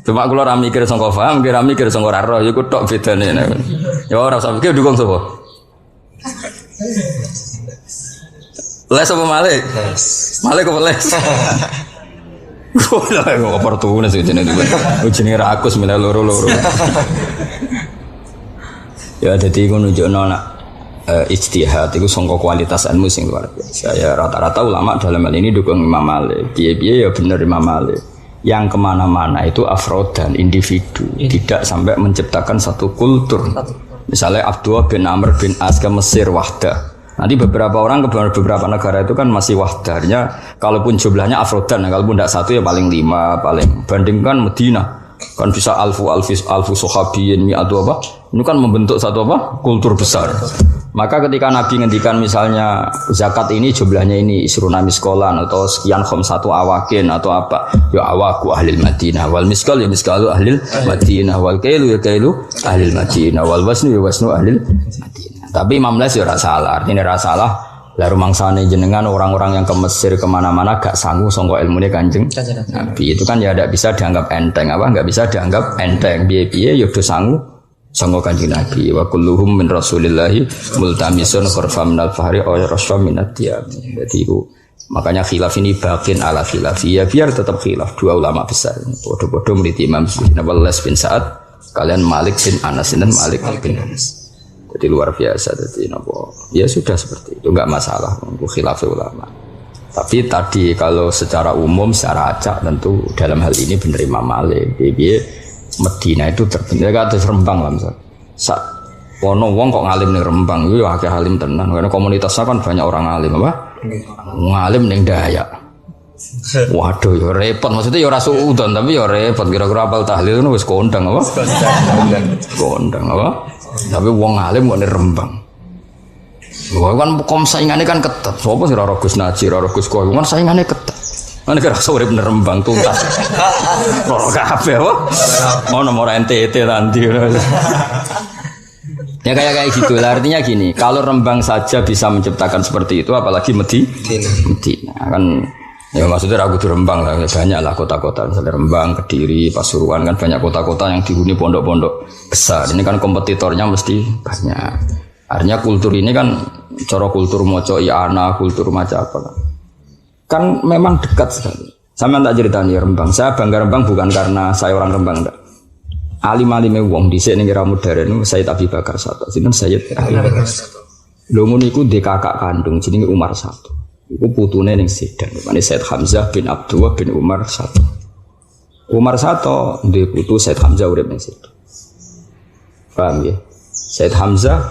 Cuma kula ra mikir sangka paham, kira mikir sangka ora roh iku tok bedane. Ya ora usah mikir dukung sapa. Les apa Malik? Malik apa Les? Kok oportunis jenenge iki. Jenenge ra akus milih loro-loro. Ya dadi iku nunjukno nak ijtihad itu sangka kualitas ilmu sing luar biasa. Ya rata-rata ulama dalam hal ini dukung Imam Malik. Piye-piye ya bener Imam Malik. yang kemana-mana itu afrodan individu, tidak sampai menciptakan satu kultur. Misalnya Abdullah bin Amr bin As ke Mesir wahdah. Nanti beberapa orang ke beberapa negara itu kan masih wahdahnya, kalaupun jumlahnya afrodan, kalaupun tidak satu ya paling 5, paling bandingkan Medina kan bisa alfu sahabiyin atau apa, ini kan membentuk satu apa kultur besar. Maka ketika Nabi ngendikan misalnya zakat ini jumlahnya ini isruna miskolan atau sekian satu awakin atau apa, ya awaku ahlil Madinah wal miskal ya miskalu ahlil Madinah wal kailu ya kailu ahlil Madinah wal wasnu ya wasnu ahlil Madinah. Tapi Imam Les ya salah, artinya salah. Lah rumangsane jenengan orang-orang yang ke Mesir kemana-mana gak sanggup sangka ilmune Kanjeng Nabi itu kan ya tidak bisa dianggap enteng apa, nggak bisa dianggap enteng piye-piye ya do sanggup sangka Kanjeng Nabi wa kulluhum min rasulillahi multamisun khurfa minal fahri aw rasfa minat tiyam. Jadi itu makanya khilaf ini bakin ala khilaf ya, biar tetap khilaf dua ulama besar bodoh-bodoh meniti Imam Nawawi bin Sa'ad kalian Malik bin Anas dan Malik bin Anas. Jadi luar biasa, jadi nopo ya sudah seperti itu, nggak masalah untuk khilaf ulama. Tapi tadi kalau secara umum, secara acak tentu dalam hal ini benar Imam Malik. Jadi Medina itu terbentuk kata Rembang lah misal. Sak wono wong kok ngalim ning Rembang, itu ya akeh alim tenan. Karena komunitasnya kan banyak orang alim apa? Ngalim ning Dayak. Waduh, ya repot. Maksudnya ya ora suudon, tapi ya repot. Kira-kira apal tahlil itu wis kondang apa? Kondang apa? Tapi wong alim kok ning Rembang. Wah kan kom saingane kan ketat. Sopo sih ora Gus Najir, ora Gus Koy, kan saingane ketat. Mana kira urip ning Rembang tuntas. Ora kabeh apa? Ono ora NTT nanti. Ya kayak gitu lah, artinya gini, kalau Rembang saja bisa menciptakan seperti itu apalagi Medina kan ya maksudnya ragu di Rembang lah, banyak lah kota-kota misalnya Rembang, Kediri, Pasuruan kan banyak kota-kota yang dihuni pondok-pondok besar. Ini kan kompetitornya mesti banyak. Artinya kultur ini kan cara kultur moco iana, kultur macam apa kan memang dekat sekali. Sama tak ceritanya Rembang. Saya bangga Rembang bukan karena saya orang Rembang enggak. Alim-alime wong dhisik ning era modern Sayyid Abi Bakar Sato. Sinten Sayyid Abi Bakar Sato. Lho ngono iku ndek kakak kandung jenenge Umar Sato. Iku putune ning Sedan. Mane Said Hamzah bin Abdullah bin Umar Sato. Umar Sato ndek putu Said Hamzah urip ning Sedan. Paham ya? Said Hamzah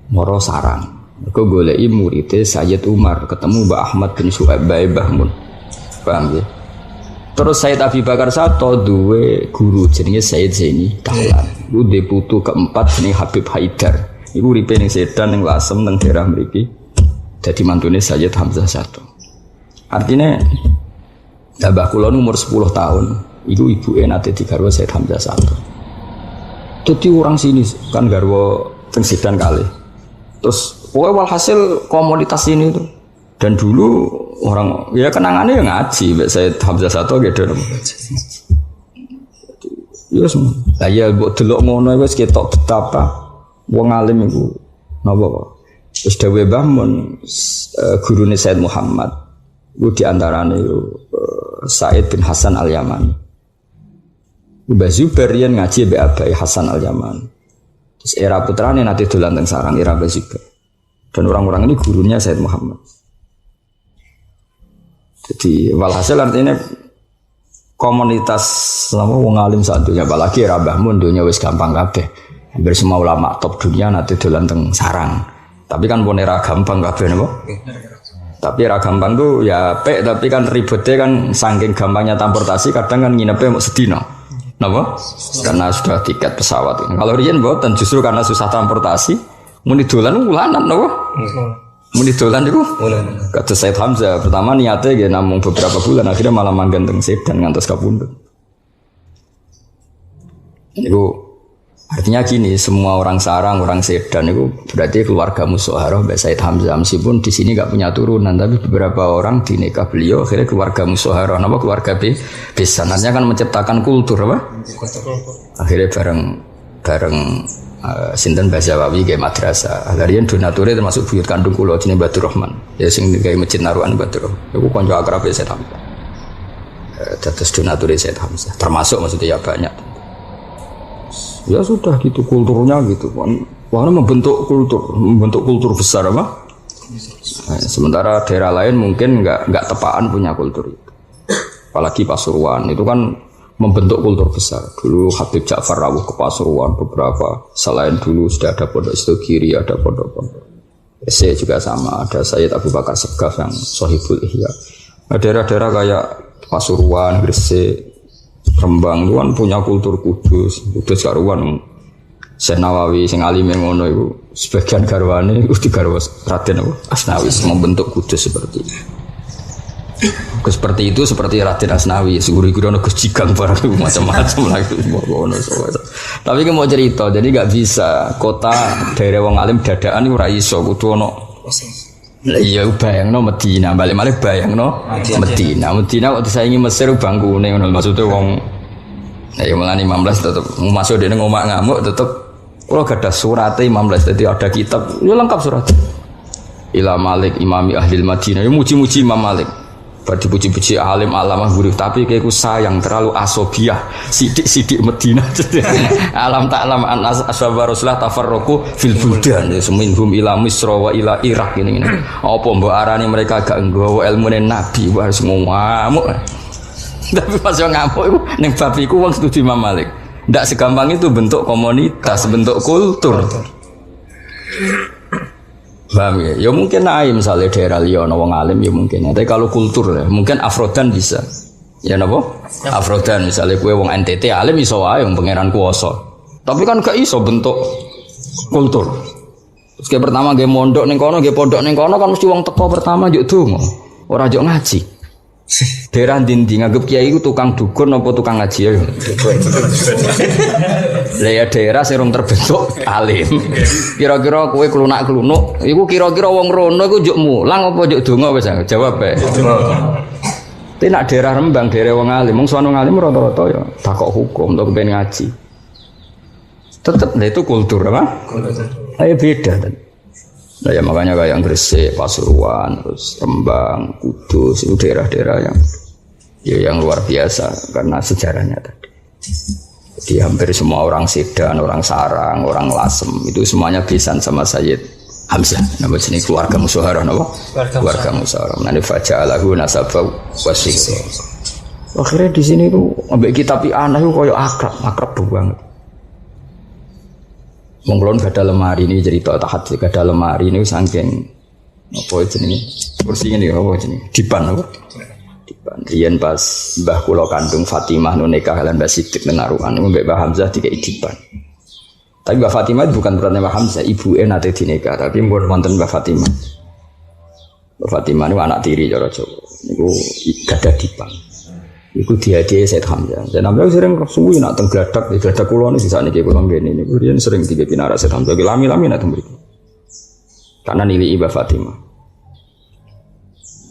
moro sarang. Mergo goleki muridé Sayyid Umar, ketemu Mbah Ahmad bin Syuaib Bahmun. Paham ya? Terus Said Abi Bakar Sato duwe guru jenenge Said Zaini Dahlan. Iku ndek putu keempat jenenge Habib Haidar. Iku uripe ning Sedan ning Lasem ning daerah mriki. Jadi mantune Sayyid Hamzah Sato. Artinya mbah kula umur 10 tahun, iku ibuke nate digarwa Sayyid Hamzah Sato. Dadi orang sini kan garwa teng Sedan kali. Terus pokoknya walhasil komunitas ini tuh. Dan dulu orang ya kenangannya yang ngaji mbek Sayyid Hamzah Sato gitu. Ya semua. Lah ya mbok delok ngono wis ketok betapa wong alim iku napa kok. Terus Dawe Bahmun gurune Said Muhammad itu diantaranya Said bin Hasan Al-Yamani. Mbah Zubair yang ngaji mbek Abai Hasan Al-Yamani. Terus era putrane nanti dolan teng sarang era Mbah Zubair. Dan orang-orang ini gurunya Said Muhammad. Jadi walhasil artinya komunitas nama wong alim satunya apalagi era Bahmun dunia wis gampang kabeh. Hampir semua ulama top dunia nanti dolan teng sarang. Tapi kan pun era gampang kabeh napa? Tapi era gampang tuh ya pek, tapi kan ribetnya kan saking gampangnya transportasi kadang kan nginepnya mau sedina. Napa? Karena sudah tiket pesawat. Kalau riyen mboten justru karena susah transportasi, muni dolan ulanan napa? Muni dolan iku. Kata Said Hamzah pertama niatnya nggih namung beberapa bulan akhirnya malah manggen teng Sedan ngantos kapundhut. Iku artinya gini, semua orang sarang, orang Sedan itu berarti keluarga Musoharoh Mbak Said Hamzah. Meskipun di sini nggak punya turunan, tapi beberapa orang di nikah beliau akhirnya keluarga Musoharoh. Nama keluarga Besan. Artinya kan menciptakan kultur apa? Akhirnya bareng Sinten Bazawawi kayak madrasah. Harian donaturnya termasuk buyut kandung kulo jenis Batur Rahman. Ya sing kayak masjid Naruan Batur Rahman. Aku konco akrab Said Hamzah. Terus donaturnya Said Hamzah. Termasuk maksudnya ya banyak. Ya sudah gitu kulturnya gitu kan. Karena membentuk kultur besar apa? Sementara daerah lain mungkin nggak tepaan punya kultur itu. apalagi Pasuruan itu kan membentuk kultur besar. Dulu Habib Ja'far rawuh ke Pasuruan beberapa, selain dulu sudah ada pondok Istogiri, ada pondok-pondok. Saya juga sama, ada Sayyid Abu Bakar Segaf yang Sohibul Ihya. Nah, daerah-daerah kayak Pasuruan, Gresik, Rembang itu kan punya kultur kudus karuan. Syekh Nawawi sing alime ngono iku sebagian garwane iku digarwa Raden Asnawi membentuk kudus seperti itu. Seperti itu seperti Raden Asnawi, guru-guru ono Gus Jigang barang macam-macam lagi ngono. Tapi ki mau cerita, jadi enggak bisa kota daerah wong alim dadaan iku ora iso kudu ono. Iya bayangno Medina, balik-balik bayangno Medina kok disaingi Mesir bangkune ngono maksudnya wong ya mulane 15 tetep masuk dene ngomak ngamuk tetep kalau gak ada surat Imam Les, jadi ada kitab, ya lengkap surat. Ila Malik imami ahli Madinah, ya muji-muji Imam Malik. Dipuji-puji alim alamah guru, tapi kayak sayang terlalu asobiah, sidik-sidik Madinah. Alam ta'lam an ashabar Rasulullah tafarraqu fil buldan, seminhum ila Misra wa ila Irak ini. Apa mbok arani mereka gak nggawa ilmune Nabi, harus ngamuk. Tapi pas yo ngamuk iku ning bab iku wong setuju Imam Malik. Tidak segampang itu bentuk komunitas, bentuk kultur. Paham ya? Ya mungkin naik misalnya daerah liya ana wong alim ya mungkin. Tapi kalau kultur ya, mungkin Afrodan bisa. Ya napa? Afrodan misalnya kowe wong NTT alim iso wae wong pangeran kuwasa. Tapi kan gak iso bentuk kultur. Terus kayak pertama nggih mondok ning kono, nggih pondok ning kono kan mesti wong teko pertama njuk donga. Ora njuk ngaji. Daerah ndi nganggep kiai itu tukang dukun apa tukang ngaji ya? Lah ya daerah sing terbentuk alim. Kira-kira kowe klunak-klunuk, iku kira-kira wong rono iku njuk mulang apa njuk donga wis jawab bae. Tapi nak daerah Rembang, daerah wong alim, wong sono alim rata-rata ya takok hukum untuk ben ngaji. Tetep lah itu kultur apa? Kultur. Ayo beda kan. Nah ya makanya kayak Gresik, Pasuruan, terus Rembang, Kudus itu daerah-daerah yang luar biasa karena sejarahnya tadi. Jadi hampir semua orang Sedan, orang Sarang, orang Lasem itu semuanya besan sama Sayyid Hamzah. Nama jenis keluarga Musyawarah, nama? Keluarga Musyawarah. Nanti faja'alahu nasabah wasik. Akhirnya di sini tuh ambek kitab anak itu kayak akrab banget. Mengulon gak ada lemari ini cerita tahajud gak ada lemari ini saking apa ini kursi ini apa ini dipan apa dipan rian pas mbah kula kandung Fatimah nu nikah lan Mbah Siddiq menaruhan mbek Mbah Hamzah dikai dipan. Tapi Mbah Fatimah itu bukan berarti Mbah Hamzah, ibuke nate dinikah tapi mbon wonten Mbah Fatimah. Mbah Fatimah itu anak tiri cara Jawa. Niku gak ada dipan. Iku diadiahi Said Hamzah. Said Hamzah sering suwi nak teng gladak, gladak kula niki sak niki kula ngene niku riyen sering tiga pinara Said Hamzah lami-lami nak teng mriki. Karena nili Mbah Fatimah.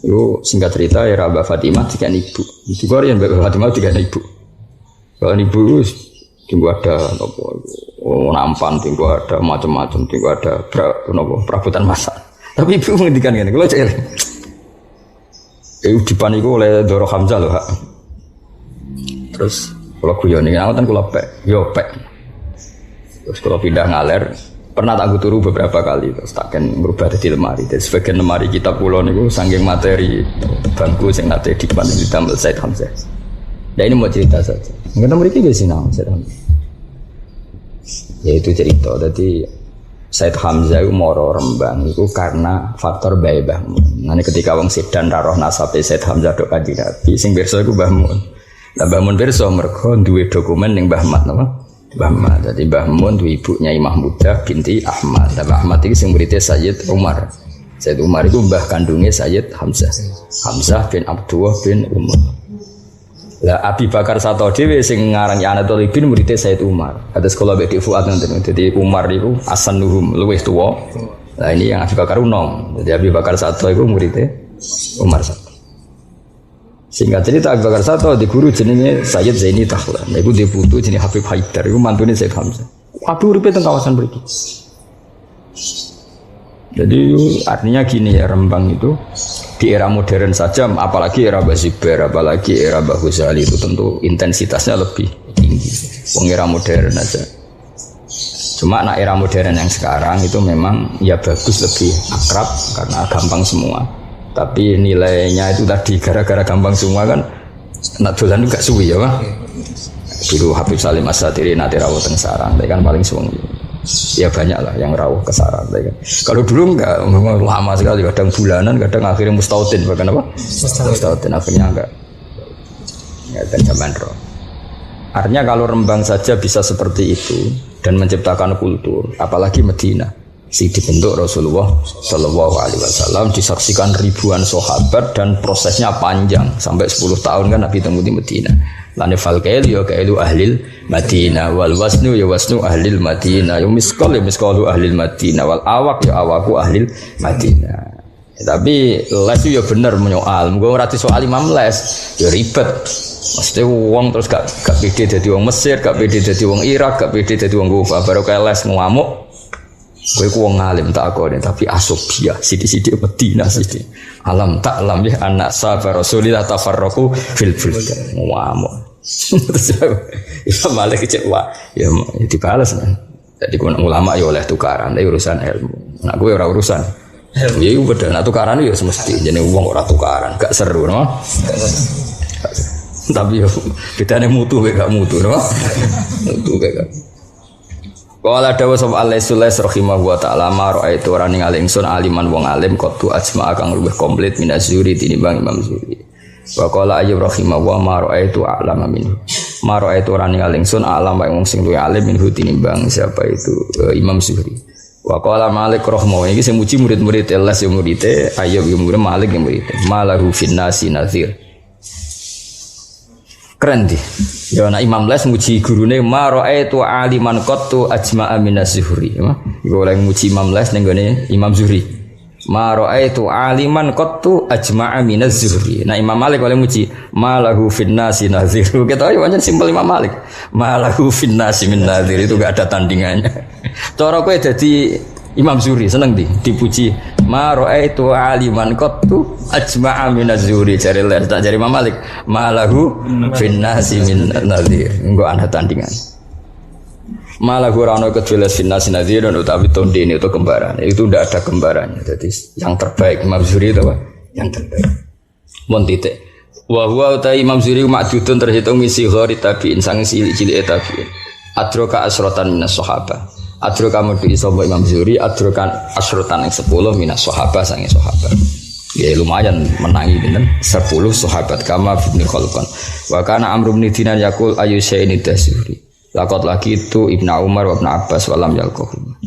Iku singkat cerita era Mbah Fatimah tiga ibu. Itu kok riyen Mbah Fatimah tiga ibu. Kalau ibu tinggu ada apa nampan, tinggu ada macam-macam, tinggu ada perabotan masak. Tapi ibu ngendikan ngene, kula cek. Dipan iku oleh Doro Hamzah lho, Hak. Terus kalau guyon ini awatan kalau pek, terus kalau pindah ngaler pernah tak turu beberapa kali terus takkan berubah di lemari. Dan sebagian lemari kitab pulau niku saking materi bangku sing nate dipan ditambal Said Hamzah. Dan ini mau cerita saja. Nggak mereka gak sih nama Said Hamzah. Yaitu cerita. Jadi Said Hamzah itu moro Rembang itu karena faktor bayi Bahmun. Nanti ketika wong Sedan roh nasabe Said Hamzah dok kaji Nabi, sing berso itu Bahmun. Nah Bahmun berso mereka duwe dokumen yang Bahmat nama Bahmat. Jadi Bahmun duwe ibunya Mahmudah binti Ahmad. Dan Ahmad itu sing muridnya Sayyid Umar. Sayyid Umar itu mbah kandungnya Sayyid Hamzah. Hamzah bin Abdullah bin Umar. Lah Abi Bakar Sato dhewe sing ngaran Anatul bin muridé Said Umar. Kados kula Mbak Fuad nonton. Dadi Umar niku asanuhum luwih tuwa. Lah ini yang Abi Bakar unom. Jadi Abi Bakar Sato iku muridé Umar Sato. Singkat cerita Abi Bakar Sato di guru jenenge Sayyid Zaini Tahlan. Iku di putu jenenge Habib Haidar iku mantune Said Hamzah. Abi uripe teng kawasan mriki. Jadi artinya gini ya, Rembang itu di era modern saja, apalagi era Mbah Zubair, apalagi era Mbah Ghazali itu tentu intensitasnya lebih tinggi. Wong era modern aja. Cuma anak era modern yang sekarang itu memang ya bagus, lebih akrab karena gampang semua. Tapi nilainya itu tadi gara-gara gampang semua kan Nak dolan gak suwi ya, Pak. Dulu Habib Salim As-Satiri nate rawuh teng sarang, kan paling suweng. Ya banyak lah yang rawuh ke sarang, kan. Kalau dulu enggak, memang lama sekali, kadang bulanan, kadang akhirnya mustautin, bahkan apa? Mustautin akhirnya enggak. Ya kan zaman roh. Artinya kalau Rembang saja bisa seperti itu dan menciptakan kultur, apalagi Medina, si dibentuk Rasulullah Shallallahu Alaihi Wasallam, disaksikan ribuan sahabat dan prosesnya panjang sampai 10 tahun kan Nabi temu di Medina. Lane fal kailu ya kailu ahlil Madinah wal wasnu ya wasnu ahlil Madinah ya miskal ya miskalu ahlil Madinah wal awak ya awaku ahlil Madinah. Tapi les ya bener menyoal, muga ora disoal Imam les ya ribet. Mesti wong terus gak pede dadi wong Mesir, gak pede dadi wong Irak, gak pede dadi wong Kufah, baru kae les ngamuk. Kowe ku wong alim tak akone tapi asobia sithik-sithik Madinah sithik. Alam tak alam ya anak sahabat Rasulillah tafarraqu fil buldan. Ngamuk. Imam Malik kecewa, ya dibalas kan. Jadi ulama ya oleh tukaran, tapi urusan ilmu. Nak gue ora urusan. Ya iku beda, nak tukaran ya semesti. Jadi wong ora tukaran, gak seru, no? Tapi yo bedane mutu gak mutu, no? Mutu gak. Qala dawu sapa Al-Sulais rahimahullah ta'ala ma raaitu ora ningali ingsun aliman wong alim qatu ajma kang luwih komplit min az-Zuhri tinimbang Imam Zuhri. Wa qala Ayyub rahimahullah ma raaitu a'lama minhu. Ma raaitu ora ningali ingsun a'lam wae wong sing luwih alim minhu tinimbang siapa itu Imam Zuhri. Wa qala Malik rahimahullah iki sing muji murid-murid Allah sing murite Ayyub yo murid Malik yang murid. Malahu finnasi nazir. Keren di. Ya ana Imam Les muji gurune ma raaitu aliman qattu ajma'a minas Zuhri. Iku oleh muji Imam Les ning gone Imam Zuhri. Ma raaitu aliman qattu ajma'a minaz Zuhri. Nah Imam Malik oleh muji malahu finnasi nazir. Kita yo pancen simpel Imam Malik. Malahu finnasi min nazir itu gak ada tandingannya. Cara kowe dadi Imam Zuhri seneng dipuji ma raaitu aliman qattu ajma'a minaz Zuhri jare Les tak jare Imam Malik malahu finnasi min nazir. Engko ana tandingan. Malah orang kejelas finnasi nazir dan utawi tonde ini atau kembaran itu tidak ada kembarannya. Jadi yang terbaik Imam Zuhri itu apa? Yang terbaik. Mon titik. Wa huwa utai Imam Zuhri ma'dudun terhitung misi ghori tabi'in sang cilik tabi'in. Adroka asrotan minas sahabah. Adroka mudu sapa Imam Zuhri adrokan asrotan yang 10 minas sahabah sange sahabat. Ya lumayan menangi pinten 10 sahabat kama Ibnu Khalqan. Wa kana Amr bin Dinar yaqul ayu syai'in Zuhri. Lakot lagi itu Ibnu Umar wa Ibnu Abbas walam yalqahum.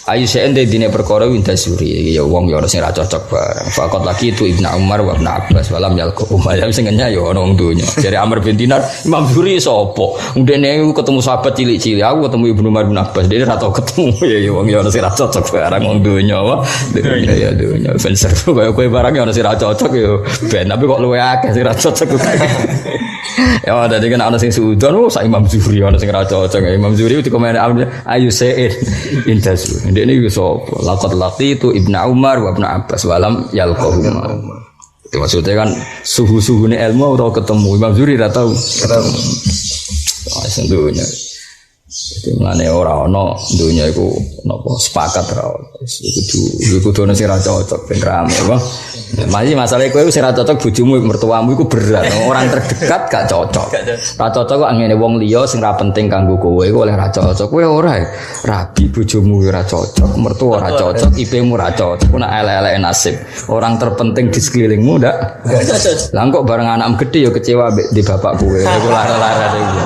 Ayu seende dine perkara winda Zuhri ya wong ya ora sing ra cocok bareng. Lakot lagi itu Ibnu Umar wa Ibnu Abbas walam yalqahum. Ya sing ngenya ya ana wong donya. Jare Amr bin Dinar, Imam Zuhri sapa? Ndene ketemu sahabat cilik-cilik, aku ketemu Ibnu Umar bin Abbas, dene ra tau ketemu ya wong ya ora sing ra cocok bareng wong donya wae. Ya donya ben seru kaya kowe barang ya ora sing ra cocok ya ben tapi kok luwe akeh sing ra cocok. Ya ada dengan anak sing suudon, sak Imam Zuhri anak sing ra cocok. Imam Zuhri itu komen ayu sein indasu. Ndek niku sapa? Laqad laqitu Ibnu Umar wa Ibnu Abbas walam yalqahuma. Itu maksudnya kan suhu-suhune ilmu ora ketemu. Imam Zuhri ra tau ketemu. Ah sendunya. Jadi ngene ora ana dunya iku napa sepakat ra ono. Iku kudu sing ra cocok ben rame, apa? Masih masalah kowe wis ra cocok bojomu mertuamu iku berat. Orang terdekat gak cocok. Ra cocok kok ngene wong liya sing ra penting kanggo kowe iku oleh ra cocok. Kowe ora rabi bojomu ora cocok, mertua ora cocok, IP-mu ora cocok. Ku nak elek-elek nasib. Orang terpenting di sekelilingmu ndak. Lah kok bareng anakmu gede ya kecewa mbek di bapak kowe. Iku lara-lara iki.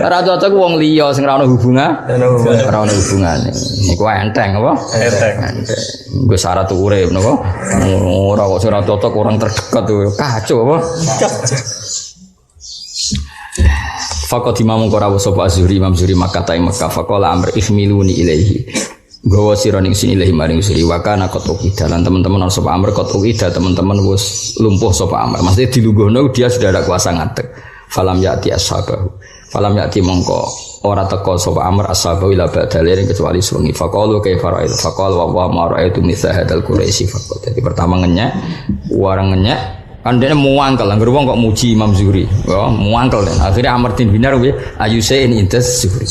Ra cocok wong liya sing ra ono hubungan. Ora ono hubungane. Iku enteng apa? Enteng. Gue syarat urip napa? Ora kok ora cocok orang terdekat tuh kacau apa? Faqat imam qara sapa Zuhri Imam Zuhri Makkah ta Makkah faqala amr ihmiluni ilaihi. Gawa sira ning sini ilahi maring Zuhri wa kana qatuqi dalan teman-teman ana sapa amr qatuqi teman-teman wis lumpuh sapa amr. Maksudnya dilungguhno dia sudah ada kuasa ngadeg. Falam ya'ti ashabahu. Falam ya'ti mongko ora teko sapa amr ashabahu ila badalin kecuali suwengi faqalu kaifa ra'aytu faqal wa ma ra'aytu mithla hadzal quraisy faqat. Jadi pertama ngenyek warang ngenyek kan dene muangkel anggere wong kok muji Imam Zuhri ya muangkel dan akhirnya Amr bin Dinar ayu sein intas Zuhri.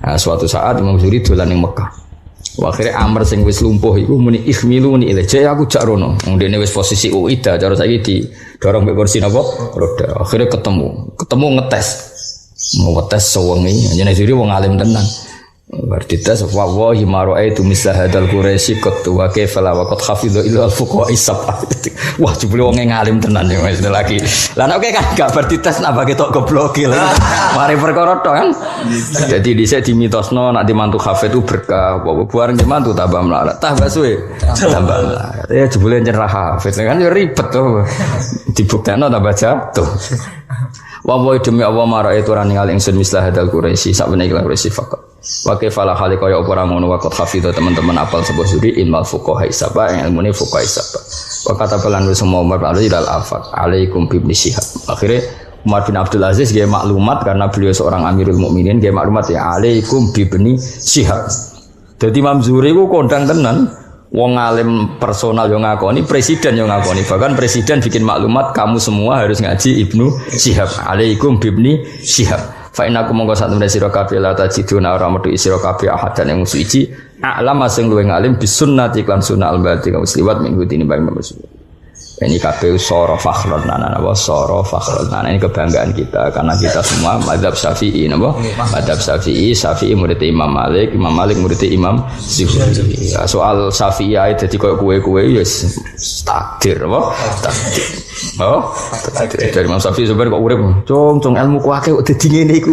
Nah, suatu saat Imam Zuhri dolan ning Mekah Akhirnya Amr sing wis lumpuh iku muni ihmilu ni ilaja aku jak rono. Wong dene wis posisi uida cara saiki di dorong mbek kursi napa? Roda. Akhirnya ketemu ngetes. Mau ngetes sewengi, jenenge juri wong alim tenan. Berarti tes wallahi ma ra'aitu misla hadzal quraisy qad wa kaifa la waqad hafidhu illa al-fuqaha sab'ah. Wah, jebule wong ngalim tenan ya wis lagi. Lah nek kan gak berarti tes napa ketok goblok lho. Mari perkara tok kan. Jadi dhisik dimitosno nek dimantu hafid itu berkah, buar mantu tambah melarat. Tambah suwe, tambah melarat. Ya jebule nyerah hafid kan ya ribet to. Dibuktekno tambah jatuh. Wa demi Allah mara itu ora ningali ingsun mislah hadzal quraisy sak menawa ikhlas quraisy faqat. Wa kaifa la khali kaya apa ora ngono waqt hafidha teman-teman apal sebuah suri ilmal fuqaha isaba yang ilmune fuqaha isaba. Wa kata pelan semua Umar lalu ilal afaq alaikum bi ibn Syihab. Akhirnya Umar bin Abdul Aziz dia maklumat karena beliau seorang Amirul Mukminin dia maklumat ya alaikum bi ibn Syihab. Jadi Imam Zuhri ku kondang tenan wong alim personal yang ngakoni, presiden yang ngakoni, bahkan presiden bikin maklumat kamu semua harus ngaji Ibnu Syihab alaikum bi ibn Syihab. Fa innakum monggo sak temene sira kabeh la tajiduna ora metu sira kabeh ahadan yang suci a'lam sing luwih ngalim bisunnati lan sunnah al-bati kaum sliwat minggu dini bang Rasul. Ini kabeh soro fakhrun nana wa soro fakhrun nana ini kebanggaan kita karena kita semua mazhab Syafi'i napa? Mazhab Syafi'i murid Imam Malik murid Imam Zuhri. Ya, soal Syafi'i ae dadi koyo kowe ya takdir apa? Takdir. Oh, dari Imam Syafi'i sebenarnya kok urip, cung ilmu ku akeh kok dadi ngene iku.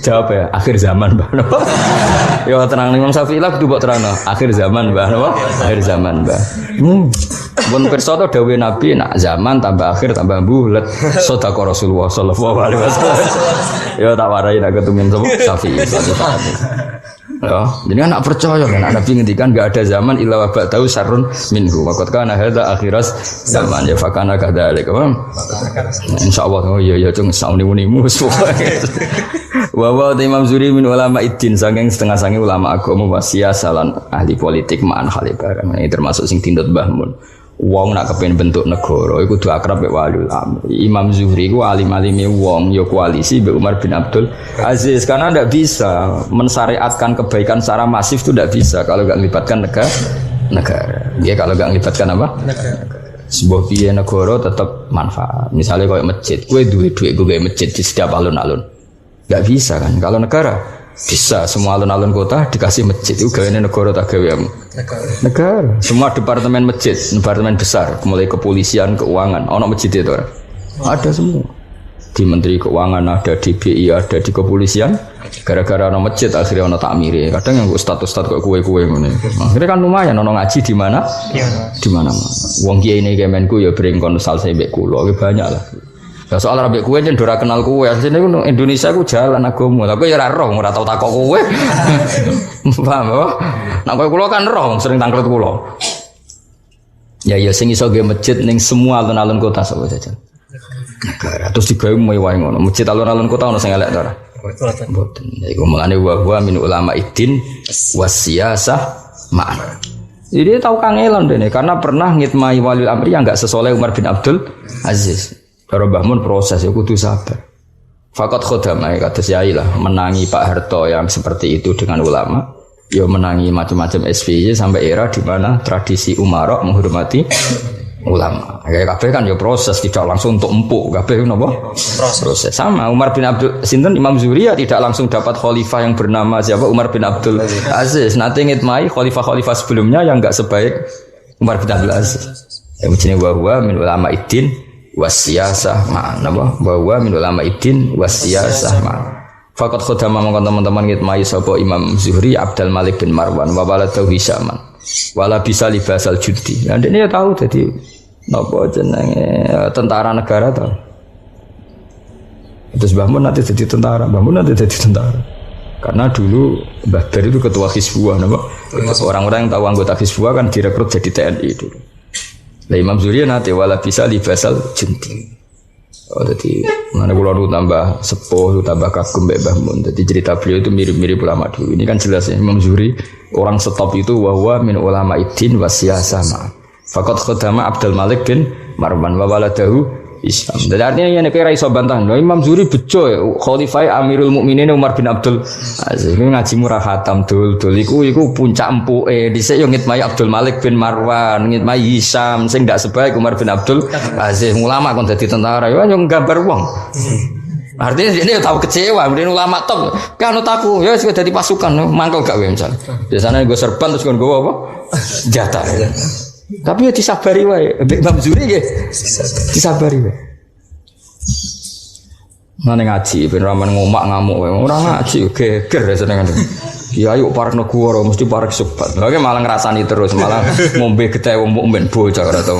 Jawab ya, akhir zaman, Mbah. Ya terang Imam Syafi'i lah kudu mbok terangno, akhir zaman, Mbah. Napa? Akhir zaman, Mbah. Mun pirsa to dawuh Nabi nak zaman tambah akhir tambah bulet. Sedekah Rasulullah sallallahu alaihi wasallam. Ya tak warai nak ketemu Syafi'i. Ya, jadi anak percaya kan Nabi ngendikan enggak ada zaman illa wa ba'dahu syarrun minhu. Waqad kana hadza akhiras zaman ya fakana kadzalik. Insyaallah oh iya cung sauni-unimu wa Imam Zuhri min ulama iddin saking setengah-sange ulama agama wasiasalan ahli politik ma'an khalibarang. Ini termasuk sing tindut Mbah Mun. Wong nak kepen bentuk negara iku kudu akrab mek waliul amr. Imam Zuhri ku alim-alime wong ya koalisi mbek Umar bin Abdul Aziz karena ndak bisa mensyariatkan kebaikan secara masif itu ndak bisa kalau enggak melibatkan negara. Dia kalau enggak melibatkan apa? Negara. Sebuah biaya negara tetap manfaat. Misalnya kayak masjid, kowe duit gue gawe masjid di setiap alun-alun. Enggak bisa kan? Kalau negara bisa semua alun-alun kota dikasih masjid itu gaweane negara tak gawe negara. Semua departemen masjid, departemen besar, mulai kepolisian, keuangan, ono masjid itu orang. Ada semua. Di Menteri Keuangan ada, di BI ada, di kepolisian. Gara-gara ono masjid akhirnya ono takmiri. Kadang yang status kok kue-kue ngene. Akhirnya kan lumayan ono ngaji di mana? Di mana-mana. Wong kiai ini Kemenku ya bring konsultasi mbek kula, banyak lah. Ya soal rabek kue jen ora kenal kue. Asline ku Indonesia ku jalan agama. Tapi ya ora roh, ora tau takok kowe. Paham apa? Nek kowe kula kan roh sering tangklet kula. Ya sing iso ge masjid ning semua alun-alun kota sapa jajan. Negara terus digawe mewah ngono. Masjid alun-alun kota ono sing elek ta ora? Mboten. Iku mulane wa min ulama iddin wasiyasah ma'an. Jadi tahu kangelan dene karena pernah ngitmai waliul amri yang enggak sesoleh Umar bin Abdul Aziz. Kalau Mbah Mun proses ya kudu sabar. Fakat khodamai kata Yai lah menangi Pak Harto yang seperti itu dengan ulama. Ya menangi macam-macam SBY sampai era di mana tradisi umarok menghormati ulama. Kayak kabeh kan ya proses tidak langsung untuk empuk. Kabeh napa? Proses. Sama Umar bin Abdul sinten Imam Zuhri ya tidak langsung dapat khalifah yang bernama siapa Umar bin Abdul Aziz. Nanti ngitmai khalifah-khalifah sebelumnya yang enggak sebaik Umar bin Abdul Aziz. Ya mesti wa min ulama iddin wasiyasah ma'an apa bahwa min ulama iddin wasiyasah ma'an faqad khadama mongkon teman-teman ngitmai sapa Imam Zuhri Abdul Malik bin Marwan wa waladahu Hisam wala bisa libasal judi. Nah ini ya tahu jadi napa jenenge tentara negara tahu. Terus Mbah Mun nanti jadi tentara, karena dulu Mbah Bar itu ketua Hizbullah napa. Orang-orang yang tahu anggota Hizbullah kan direkrut jadi TNI dulu. Lah Imam Zuhri nanti wala bisa libasal junti. Oh jadi mana kula nu tambah sepuh, tambah kagum mbek Mbah Mun. Jadi cerita beliau itu mirip-mirip ulama dulu. Ini kan jelas ya Imam Zuhri orang stop itu wahwa min ulama iddin wasiyasah ma. Faqad khadama Abdul Malik bin Marwan wa waladahu Islam. Jadi artinya yang kira iso bantah. Imam Zuhri bejo ya. Khalifah Amirul Mukminin Umar bin Abdul Aziz. Ini ngaji murah khatam dul. Iku puncak empuke. Dhisik yo ngitmai Abdul Malik bin Marwan, ngitmai Hisam sing ndak sebaik Umar bin Abdul Aziz. Ulama kon dadi tentara yo nggambar wong. Artinya ini tahu kecewa, kemudian ulama top, kan aku, ya sudah jadi pasukan, mangkal gak misal. Biasanya gue serban terus gue apa? Jatah. Tapi ya disabari wae, Imam Zuhri ya, disabari wae. Mana ngaji, ben ramen ngomak ngamuk wae, orang ngaji, geger ya seneng. Ya yuk parek negara mesti parek sebat. Lagi malah ngrasani terus, malah ngombe getih wong mukmin bocah ora tau.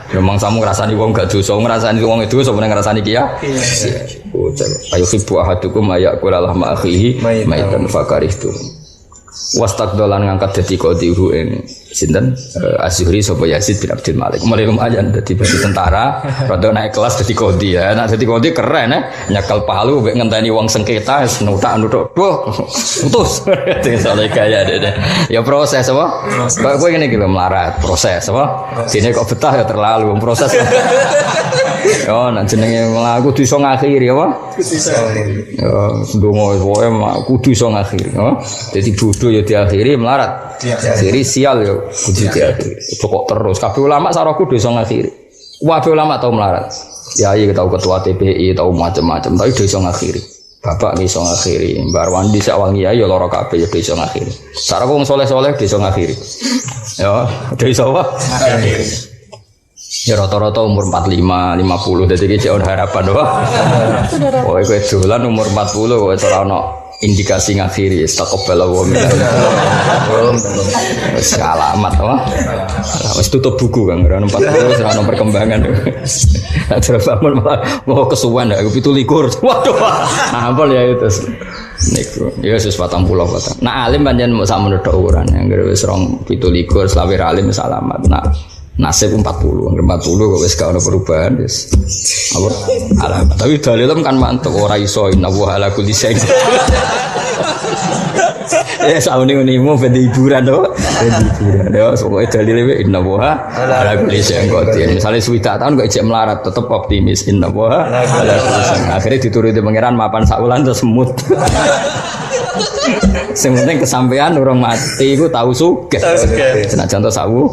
Memang samu ngrasani wong gak dosa, ngrasani wong itu dosa meneng ngrasani ki ya. Bocah. Ayo fibu ahadukum ayakul lahma akhihi maitan fakarihtum. Wastaqdolan ngangkat dadi qadihu ing sinten Az-Zuhri sapa Yazid bin Abdul Malik. Mulai lumayan dadi tentara, rada naik kelas dadi qadi ya. Nek dadi qadi keren ya. Nyekel palu mek ngenteni wong sengketa nutak-nutuk. Duh, putus. Soale kaya deh. Ya proses apa? Kowe ngene iki lho melarat, proses apa? Dene kok betah ya terlalu proses. Yo nek jenenge aku kudu iso ngakhiri apa? Kudu iso. Yo ndonga pokoke kudu iso ngakhiri, ya. Dadi bodoh ya diakhiri melarat. Akhiri sial ya kudu diakhiri. Kok terus kabeh ulama saraku kudu iso ngakhiri. Kabeh ulama tau melarat. Yai tau ketua TPI tau macam-macam tapi iso ngakhiri. Bapak iso ngakhiri, Mbak Arwandi sak wangi ya lara kabeh ya iso ngakhiri. Saraku wong saleh-saleh iso ngakhiri. Ya, iso apa? Ngakhiri. Ya rata-rata umur 45, 50 dadi iki cek harapan wae. Kowe dolan umur 40 kowe ora ono indikasi ngakhiri istaqbal wa min. Wis alamat wae. Wis tutup buku kan ora 40 ora ono perkembangan. Terus bangun malah mau kesuwen aku 17. Waduh. Ampun ya itu. Niku ya wis 40 patang. Nah alim pancen mok sak menurut ukuran anggere wis 17 selawe alim wis alamat. Nah nasib 40 kok wis gak ono perubahan wis apa alamat tapi dalilem kan mantep ora iso innahu ala kulli syai saune unimu ben hiburan to ben hiburan ya pokoke dalile innahu ala kulli syai qadir misale suwidak tahun kok ijek melarat tetep optimis innahu ala kulli syai akhire dituruti pangeran mapan sak wulan terus semut. Sing penting kesampean urung mati iku tau sugih senajan to sawu.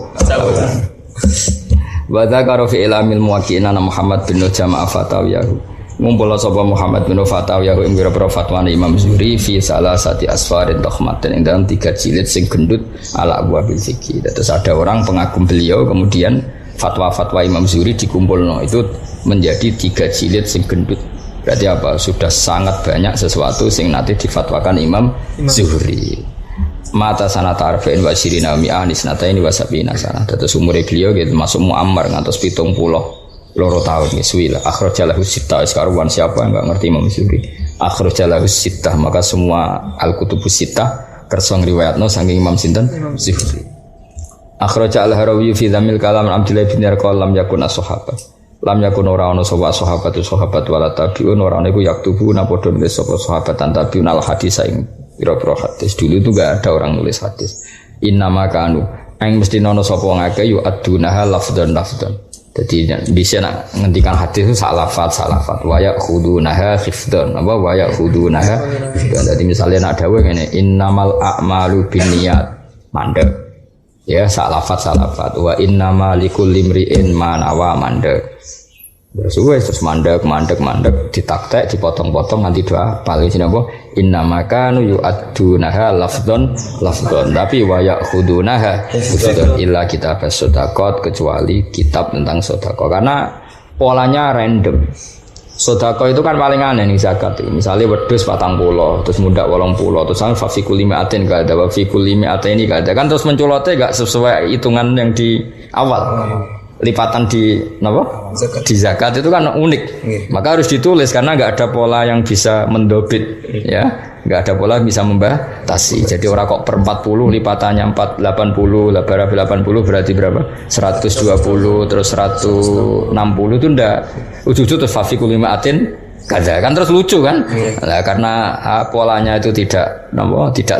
Wa dzakara fi ilamil muwaqqi'ina Muhammad bin Jamaah Fatawiyahu. Ngumpul sapa Muhammad bin Fatawiyahu ing pira-pira fatwane Imam Zuhri fi salasati asfarin takhmatin ing dalam 3 jilid sing gendut ala abwabil fikih. Terus ada orang pengagum beliau kemudian fatwa-fatwa Imam Zuhri dikumpulno itu menjadi 3 jilid sing gendut. Berarti apa? Sudah sangat banyak sesuatu sing nanti difatwakan Imam Zuhri. Mata sanata arfa'in wa syirina mi'ah nisnata ini wasabina sana. Terus umur beliau gitu masuk muammar ngantos 70 loro tahun ngiswi lah. Akhrajalahu sittah sekarang siapa yang enggak ngerti Imam Zuhri. Akhrajalahu sittah maka semua al-kutubus sittah kersa ngriwayatno saking Imam sinten Zuhri. Akhraja al-Harawi fi dzamil kalam Abdullah bin Yarqal lam yakun as-sahabat. Lam yakun ora ana sapa sahabat wala tabiun ora ana iku yaktubu napa padha nulis sapa sahabat tabiun al hadis ing pira-pira hadis. Dulu itu enggak ada orang nulis hadis. Innama kanu ang mesti nono sapa wong akeh yu adunaha lafdzan. Jadi bisa nak ngendikan hadis itu salafat wa yakhudunaha khifdan apa wa yakhudunaha khifdan. Jadi misalnya nak dawuh ngene innamal a'malu binniyat mandek. Ya salafat wa innamal likulli imri'in ma nawa mandek. Terus mandek ditaktek dipotong-potong nanti doa paling sini apa innama kanu yu'addunaha lafdzan tapi wa ya'khudunaha lafdzan illa kitab as-sadaqat kecuali kitab tentang sedekah karena polanya random. Sedekah itu kan paling aneh nih zakat misalnya wedhus 40 terus muda 80 terus sampai fa fi kulli mi'atin gak ada wa fi kulli mi'ataini gak ada kan terus menculotnya gak sesuai hitungan yang di awal. Lipatan di apa? Di zakat itu kan unik. Maka harus ditulis karena enggak ada pola yang bisa mendobit ya. Enggak ada pola bisa membatasi. Jadi orang kok per 40 lipatannya 480, 80 berarti berapa? 120 terus 160 itu ndak ujug-ujug terus fafikul limatin kada kan terus lucu kan? Nah, karena polanya itu tidak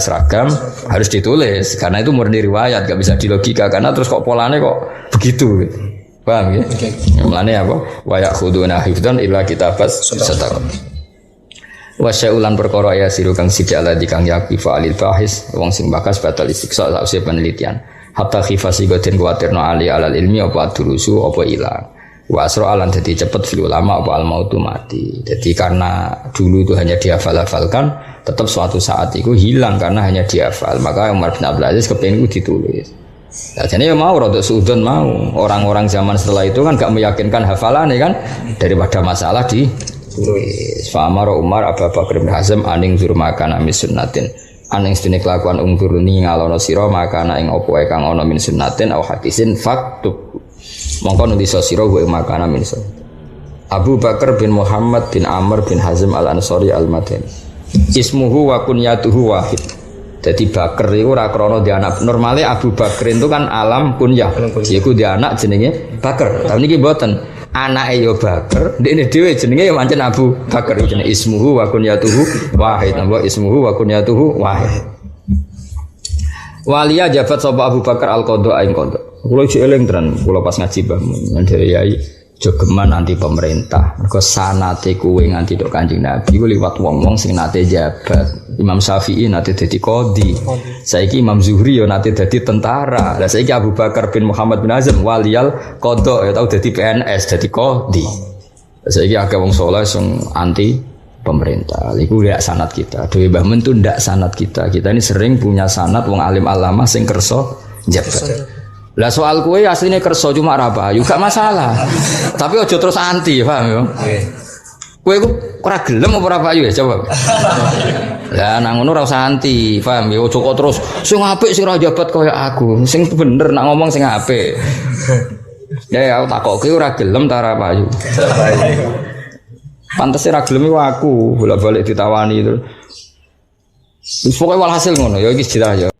seragam harus ditulis karena itu murni riwayat enggak bisa dilogika karena terus kok polanya kok begitu gitu. Paham ya? Mulane apa? Wa yakhuduna hifdzan illa kitabas sadaqah. Wa sya'ulan perkara ya siru kang sithik ala dikang yaqifa alil bahis wong sing bakas batal istiqsa sausé penelitian. Hatta khifasi goden kuwatirno ali alal ilmi apa durusu apa ilang. Wa asra alan dadi cepet fil ulama apa al mautu mati. Jadi karena dulu itu hanya dihafal-hafalkan, tetap suatu saat itu hilang karena hanya dihafal. Maka Umar bin Abdul Aziz kepengin itu ditulis. Nah, jadi mau rodok sudon mau orang-orang zaman setelah itu kan gak meyakinkan hafalan kan daripada masalah ditulis. Fa'amara Umar Abu Bakar bin Hazm aning zur makana min sunnatin aning stene kelakuan ungturuni ngalono sira makana ing apa kang ana min sunnatin au hadisin faktub mongko nulis sira wa makana min sun. Abu Bakar bin Muhammad bin Amr bin Hazm al-Ansari al-Madani ismuhu wa kunyatuhu wahid. Jadi Bakar itu ora krana dia anak. Normale Abu Bakar itu kan alam kunyah. Iku dia anak jenenge Bakar. Tapi niki mboten. Anake yo Bakar, ndekne dhewe jenenge yo pancen Abu Bakar. Jenenge ismuhu wa kunyatuhu wahid. Napa ismuhu wa kunyatuhu wahid. Waliya jabat sapa Abu Bakar al-Qadha ing qadha. Kula iki eling tenan kula pas ngaji Mbah Mandiri Yai jogeman anti pemerintah. Mergo sanate kuwe nganti tok Kanjeng Nabi ku liwat wong-wong sing nate jabat. Imam Syafi'i nate dadi qadhi. Saiki Imam Zuhri yo nate dadi tentara. Lah saiki Abu Bakar bin Muhammad bin Hazm waliyal qadha ya tau dadi PNS, dadi qadhi. Saiki akeh wong saleh sing anti pemerintah. Iku ya sanad kita. Dewe Mbah Men tu ndak sanad kita. Kita ini sering punya sanad wong alim alama sing kersa jabat. Lah soal kue aslinya kerso cuma apa? Juga masalah. Tapi ojo terus anti, paham ya? Kue ku ora gelem apa ora payu ya coba. Lah nang ngono ora usah anti, paham ya? Ojo kok terus sing apik sing ora jabat kaya aku. Sing bener nak ngomong sing apik. Ya aku takokke ora gelem ta ora payu. Pantes ora gelem iku aku, bolak-balik ditawani terus. Wis pokoke walhasil ngono ya iki cerita ya.